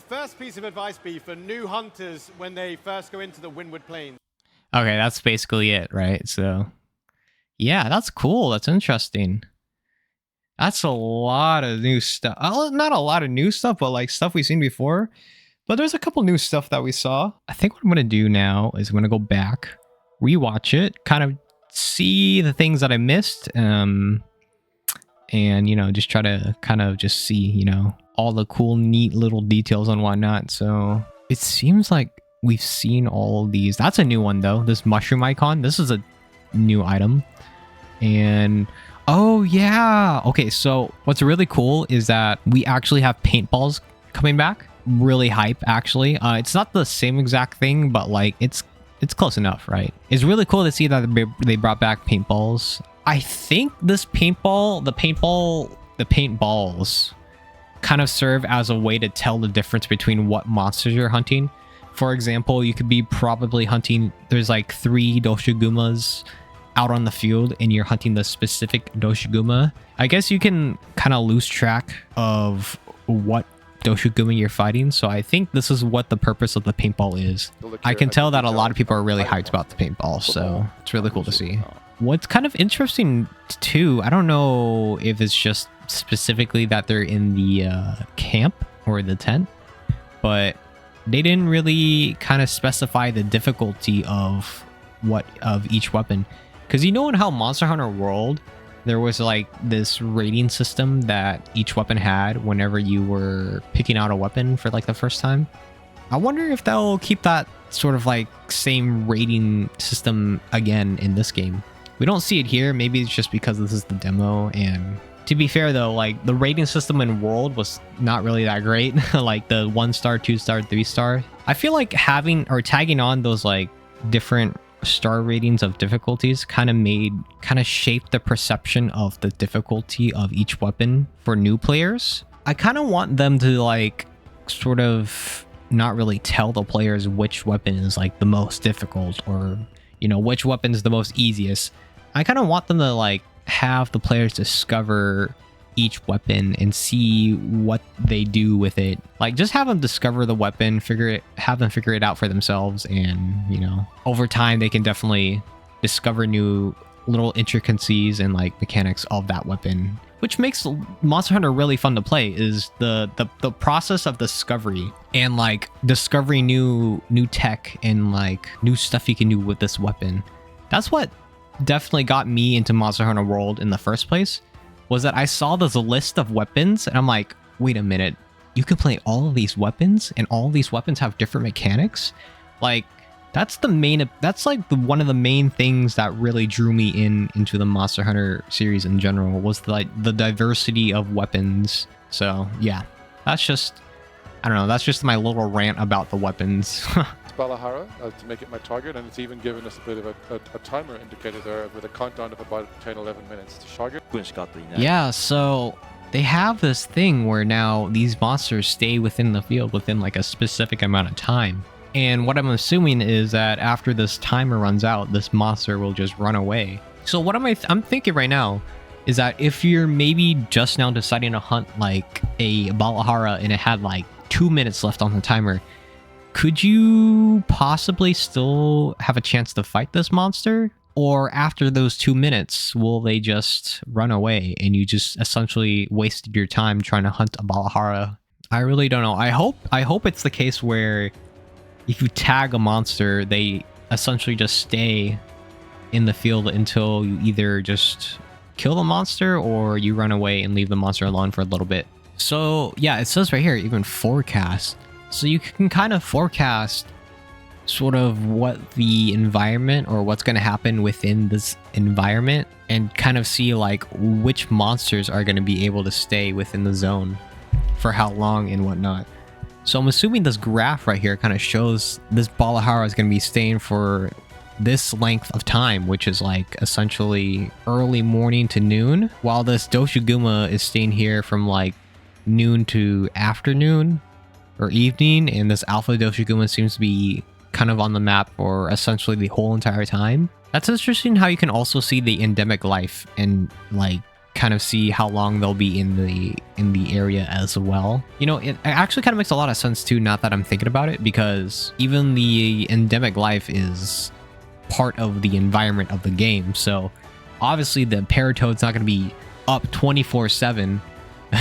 first piece of advice be for new hunters when they first go into the Windward Plains? Okay, that's basically it, right? So, yeah, that's cool. That's interesting. That's a lot of new stuff. Not a lot of new stuff, but like stuff we've seen before. But there's a couple new stuff that we saw. I think what I'm going to do now is I'm going to go back, rewatch it, kind of see the things that I missed, and, you know, just try to kind of just see, you know, all the cool, neat little details and whatnot. So it seems like we've seen all of these. That's a new one, though. This mushroom icon. This is a new item. And oh, yeah. Okay, so what's really cool is that we actually have paintballs coming back. Really hype, actually. It's not the same exact thing, but like it's close enough, right? It's really cool to see that they brought back paintballs. I think this paintballs kind of serve as a way to tell the difference between what monsters you're hunting. For example, you could be probably hunting, there's like 3 Doshigumas out on the field and you're hunting the specific Doshiguma. I guess you can kind of lose track of what Doshiguma you're fighting, so I think this is what the purpose of the paintball is. I can tell that a lot of people are really hyped about the paintball, so it's really cool to see. What's kind of interesting too, I don't know if it's just specifically that they're in the camp or the tent, but they didn't really kind of specify the difficulty of each weapon. Because you know in how Monster Hunter World, there was like this rating system that each weapon had whenever you were picking out a weapon for like the first time. I wonder if they'll keep that sort of like same rating system again in this game. We don't see it here. Maybe it's just because this is the demo. And to be fair though, like the rating system in World was not really that great. Like the 1-star, 2-star, 3-star. I feel like having or tagging on those like different star ratings of difficulties kind of shaped the perception of the difficulty of each weapon for new players. I kind of want them to like sort of not really tell the players which weapon is like the most difficult or, you know, which weapon is the most easiest. I kind of want them to like have the players discover each weapon and see what they do with it. Like, just have them discover the weapon, have them figure it out for themselves, and you know, over time they can definitely discover new little intricacies and like mechanics of that weapon, which makes Monster Hunter really fun to play. Is the process of discovery and like discovering new tech and like new stuff you can do with this weapon. That's what definitely got me into Monster Hunter World in the first place, was that I saw this list of weapons and I'm like, wait a minute, you can play all of these weapons and all of these weapons have different mechanics? Like, that's like one of the main things that really drew me into the Monster Hunter series in general, was like the diversity of weapons. So yeah, that's just, I don't know, that's just my little rant about the weapons. It's Balahara to make it my target, and it's even given us a bit of a timer indicator there with a countdown of about 10-11 minutes to target. 分しかあといない。 Yeah, so they have this thing where now these monsters stay within the field within like a specific amount of time. And what I'm assuming is that after this timer runs out, this monster will just run away. So what I'm thinking right now is that if you're maybe just now deciding to hunt like a Balahara and it had like 2 minutes left on the timer, could you possibly still have a chance to fight this monster? Or after those 2 minutes, will they just run away and you just essentially wasted your time trying to hunt a Balahara? I really don't know. I hope it's the case where if you tag a monster, they essentially just stay in the field until you either just kill the monster or you run away and leave the monster alone for a little bit. So yeah, it says right here, even forecast. So you can kind of forecast sort of what the environment or what's going to happen within this environment and kind of see like which monsters are going to be able to stay within the zone for how long and whatnot. So I'm assuming this graph right here kind of shows this Balahara is going to be staying for this length of time, which is like essentially early morning to noon, while this Doshiguma is staying here from like noon to afternoon or evening, and this Alpha Doshiguma seems to be kind of on the map for essentially the whole entire time. That's interesting how you can also see the endemic life and like kind of see how long they'll be in the area as well. You know, it actually kind of makes a lot of sense too, not that I'm thinking about it, because even the endemic life is part of the environment of the game. So obviously the Paratoad's not going to be up 24/7,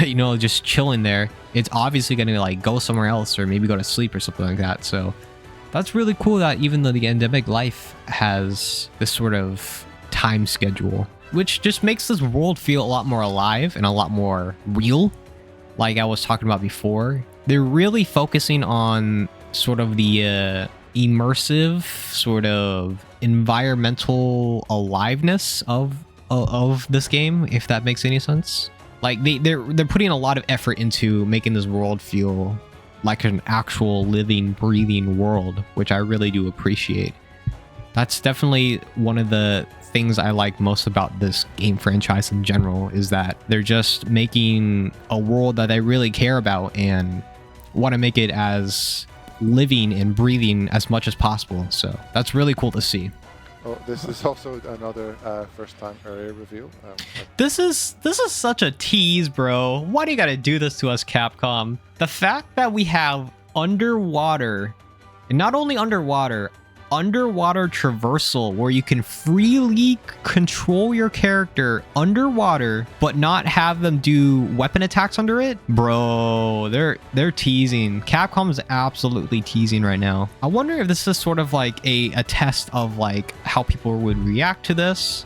you know, just chilling there. It's obviously going to like go somewhere else or maybe go to sleep or something like that. So that's really cool that even though the endemic life has this sort of time schedule, which just makes this world feel a lot more alive and a lot more real. Like I was talking about before, they're really focusing on sort of the immersive sort of environmental aliveness of this game, if that makes any sense. Like they're putting a lot of effort into making this world feel like an actual living, breathing world, which I really do appreciate. That's definitely one of the things I like most about this game franchise in general, is that they're just making a world that I really care about and want to make it as living and breathing as much as possible. So that's really cool to see. Oh, this is also another first-time area reveal. This is such a tease, bro. Why do you gotta do this to us, Capcom? The fact that we have underwater, and not only underwater traversal where you can freely control your character underwater but not have them do weapon attacks under it. Bro, they're teasing. Capcom is absolutely teasing right now. I wonder if this is sort of like a test of like how people would react to this.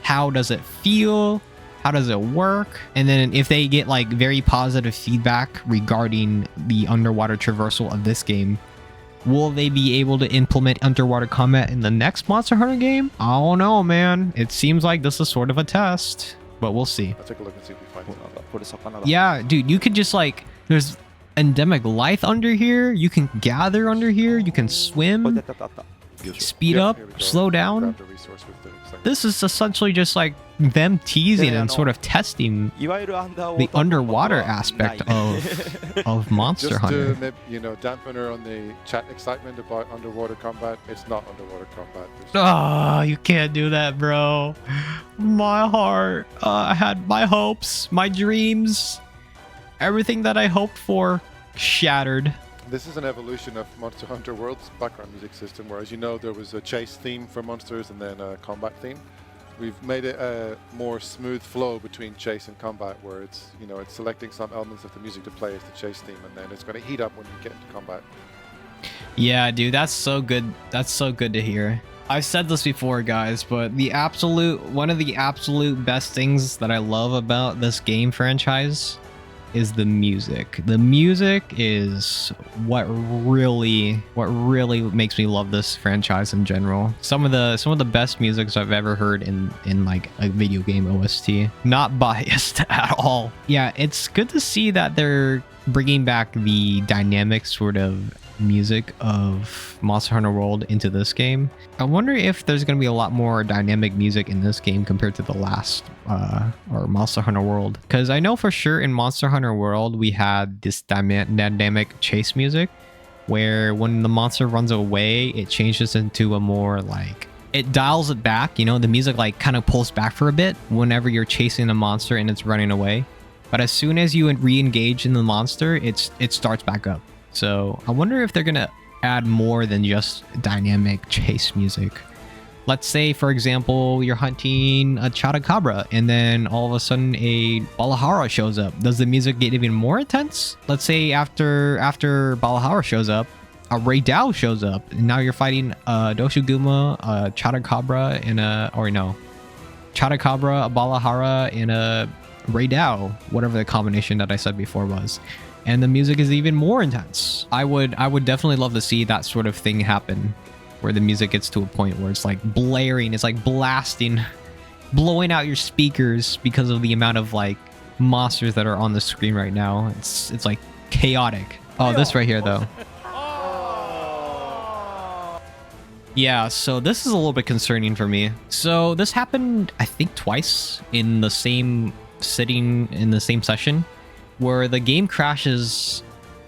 How does it feel? How does it work? And then if they get like very positive feedback regarding the underwater traversal of this game, will they be able to implement underwater combat in the next Monster Hunter game? I don't know, man. It seems like this is sort of a test, but we'll see. I'll take a look and see if we find it. これ魚だ。 Yeah, dude, you could just like, there's endemic life under here. You can gather under here. You can これ swim. だったあった。speed Yeah, up, here we go. slow down. Grab the resource with the second. This is essentially just like them teasing and sort of testing いわゆるアンダーウォー the ターコンバット underwater は aspect ない of Monster Just Hunter. to dampener on the chat excitement about underwater combat. It's not underwater combat. Oh, you can't do that, bro. My heart. I had my hopes, my dreams, everything that I hoped for shattered. This is an evolution of Monster Hunter World's background music system, where, as you know, there was a chase theme for monsters and then a combat theme. We've made it a more smooth flow between chase and combat, where it's it's selecting some elements of the music to play as the chase theme, and then it's going to heat up when you get into combat. Yeah, dude, that's so good. That's so good to hear. I've said this before, guys, but one of the absolute best things that I love about this game franchise is the music. The music is what really makes me love this franchise in general. Some of the best musics I've ever heard in like a video game OST. Not biased at all. Yeah, it's good to see that they're bringing back the dynamic sort of music of Monster Hunter World into this game. I wonder if there's going to be a lot more dynamic music in this game compared to the last or Monster Hunter World, because I know for sure in Monster Hunter World we had this dynamic chase music where when the monster runs away it changes into a more like, it dials it back, the music like kind of pulls back for a bit whenever you're chasing a monster and it's running away, but as soon as you re-engage in the monster it starts back up. So I wonder if they're gonna add more than just dynamic chase music. Let's say, for example, you're hunting a Chotacabra and then all of a sudden a Balahara shows up. Does the music get even more intense? Let's say after Balahara shows up, a Raidou shows up, and now you're fighting a Doshuguma, a Chotacabra, and Chotacabra, a Balahara, and a Raidou, whatever the combination that I said before was. And the music is even more intense. I would definitely love to see that sort of thing happen, where the music gets to a point where it's like blaring, it's like blasting, blowing out your speakers because of the amount of like monsters that are on the screen right now. It's like chaotic. Oh, this right here though. Yeah, so this is a little bit concerning for me. So this happened, I think, twice in the same sitting in the same session, where the game crashes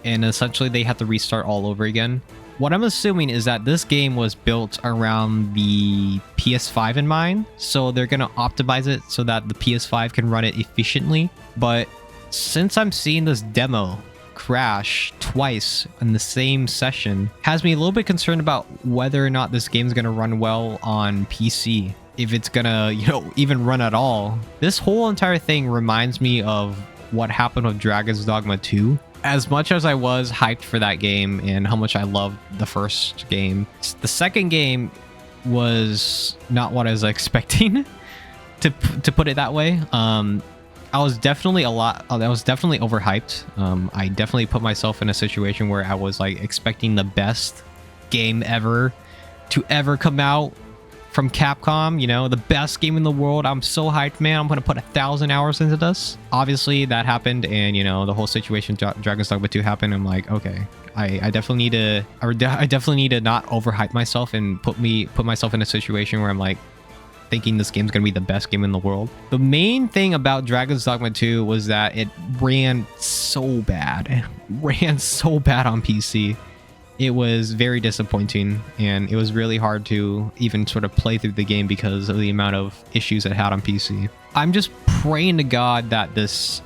and essentially they have to restart all over again. What I'm assuming is that this game was built around the PS5 in mind, so they're gonna optimize it so that the PS5 can run it efficiently. But since I'm seeing this demo crash twice in the same session, has me a little bit concerned about whether or not this game's gonna run well on PC. If it's gonna, even run at all. This whole entire thing reminds me of what happened with Dragon's Dogma 2. As much as I was hyped for that game and how much I loved the first game, the second game was not what I was expecting, to put it that way. I was definitely overhyped. I definitely put myself in a situation where I was like expecting the best game ever to ever come out from Capcom, the best game in the world. I'm so hyped, man. I'm gonna put 1,000 hours into this. Obviously that happened, and the whole situation Dragon's Dogma 2 happened. I'm like, okay, I definitely need to not overhype myself and put myself in a situation where I'm like thinking this game's gonna be the best game in the world. The main thing about Dragon's Dogma 2 was that it ran so bad. It ran so bad on PC. It was very disappointing, and it was really hard to even sort of play through the game because of the amount of issues it had on PC. I'm just praying to God that this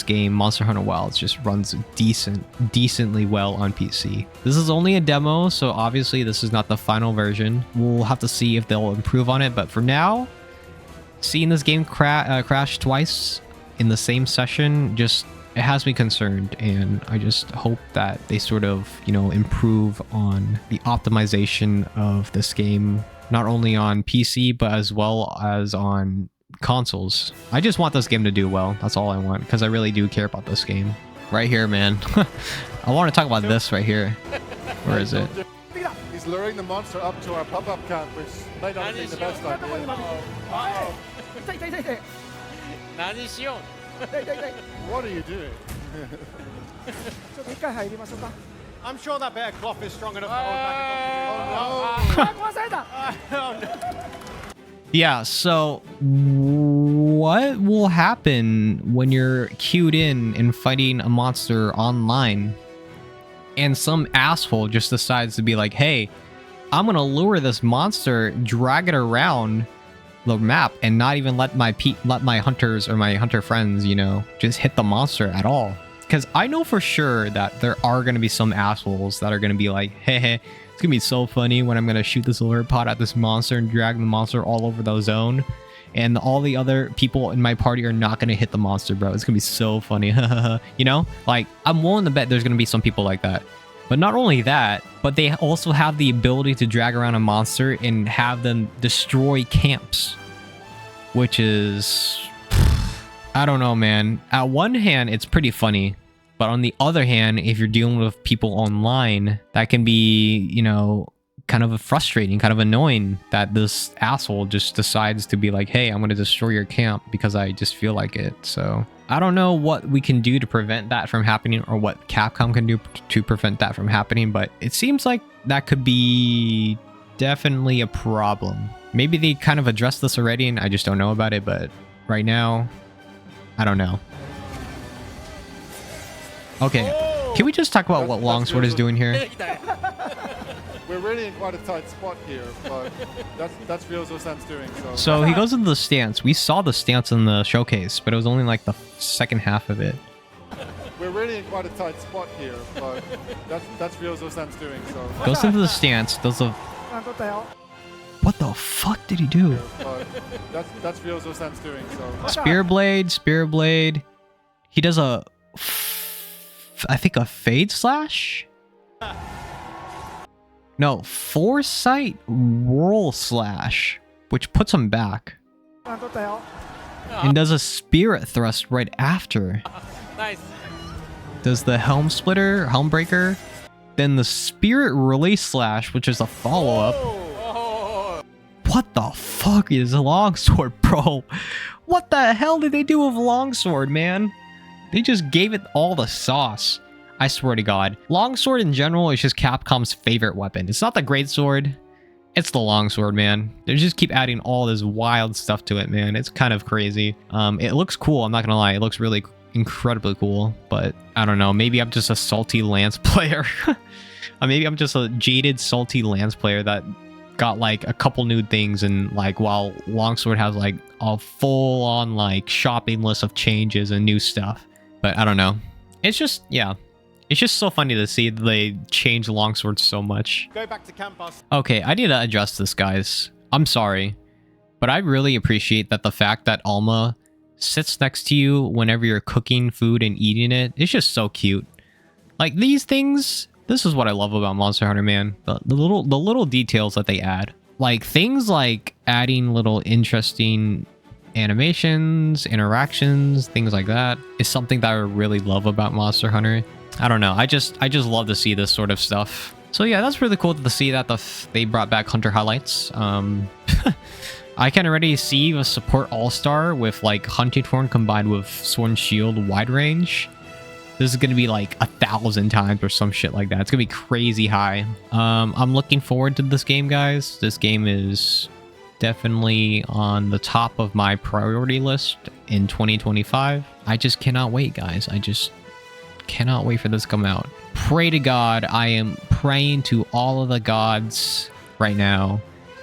game, Monster Hunter Wilds, just runs decently well on PC. This is only a demo, so obviously this is not the final version. We'll have to see if they'll improve on it, but for now, seeing this game crash twice in the same session it has me concerned, and I just hope that they sort of, improve on the optimization of this game, not only on PC, but as well as on consoles. I just want this game to do well. That's all I want, because I really do care about this game. Right here, man. I want to talk about this right here. Where is it? He's luring the monster up to our pop-up camp, which might not be the best idea. 痛い痛い痛い痛い何しよう。痛い痛い痛い What are you doing? ちょっと一回入りましょうか。I'm sure that bit of cloth is strong enough to hold back a 壊された Oh no. Yeah, so what will happen when you're queued in and fighting a monster online and some asshole just decides to be like, hey, I'm gonna lure this monster, drag it around the map, and not even let my hunters or my hunter friends, you know, just hit the monster at all. Because I know for sure that there are gonna be some assholes that are gonna be like, hey, it's gonna be so funny when I'm gonna shoot this alert pod at this monster and drag the monster all over the zone, and all the other people in my party are not gonna hit the monster, bro. It's gonna be so funny. You know, like, I'm willing to bet there's gonna be some people like that. But not only that, but they also have the ability to drag around a monster and have them destroy camps, which is, I don't know, man. At one hand, it's pretty funny. But on the other hand, if you're dealing with people online, that can be, you know, kind of frustrating, kind of annoying that this asshole just decides to be like, hey, I'm going to destroy your camp because I just feel like it. So I don't know what we can do to prevent that from happening, or what Capcom can do to prevent that from happening, but it seems like that could be definitely a problem. Maybe they kind of addressed this already and I just don't know about it, but right now, I don't know. Okay, can we just talk about what Longsword is doing here? We're really in quite a tight spot here, but that's Ryozo-san's doing. So he goes into the stance. We saw the stance in the showcase, but it was only like the second half of it. We're really in quite a tight spot here, but that's Ryozo-san's doing. Goes into the stance, does a... あ取ったよ What the fuck did he do? But that's Ryozo-san's doing. Spear blade. He does a... I think a fade slash? No, foresight roll slash, which puts him back. あ取ったよ And does a spirit thrust right after. Nice. Does the helm splitter, helm breaker. Then the spirit release slash, which is a follow-up. Oh. What the fuck is Longsword, bro? What the hell did they do with Longsword, man? They just gave it all the sauce. I swear to God. Longsword in general is just Capcom's favorite weapon. It's not the greatsword. It's the Longsword, man. They just keep adding all this wild stuff to it, man. It's kind of crazy. It looks cool, I'm not gonna lie. It looks really incredibly cool, but I don't know. Maybe I'm just a salty Lance player. Or maybe I'm just a jaded, salty Lance player that got like a couple new things, and like while Longsword has like a full-on like shopping list of changes and new stuff. But I don't know. It's just, yeah. It's just so funny to see they change Longsword so much. Go back to camp us. Okay, I need to adjust this, guys. I'm sorry. But I really appreciate that the fact that Alma sits next to you whenever you're cooking food and eating it. It's just so cute. Like, these things, this is what I love about Monster Hunter, man. The little details that they add. Like, things like adding little interesting animations, interactions, things like that is something that I really love about Monster Hunter. I don't know. I just love to see this sort of stuff. So yeah, that's really cool to see that they brought back Hunter highlights. I can already see a support all-star with like Hunting Horn combined with Sword and Shield wide range. This is gonna be like 1,000 times or some shit like that. It's gonna be crazy high. I'm looking forward to this game, guys. This game is definitely on the top of my priority list in 2025. I just cannot wait, guys. I just cannot wait for this to come out. Pray to God. I am praying to all of the gods right now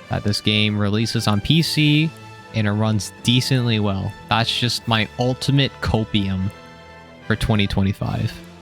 that this game releases on PC and it runs decently well. That's just my ultimate copium for 2025.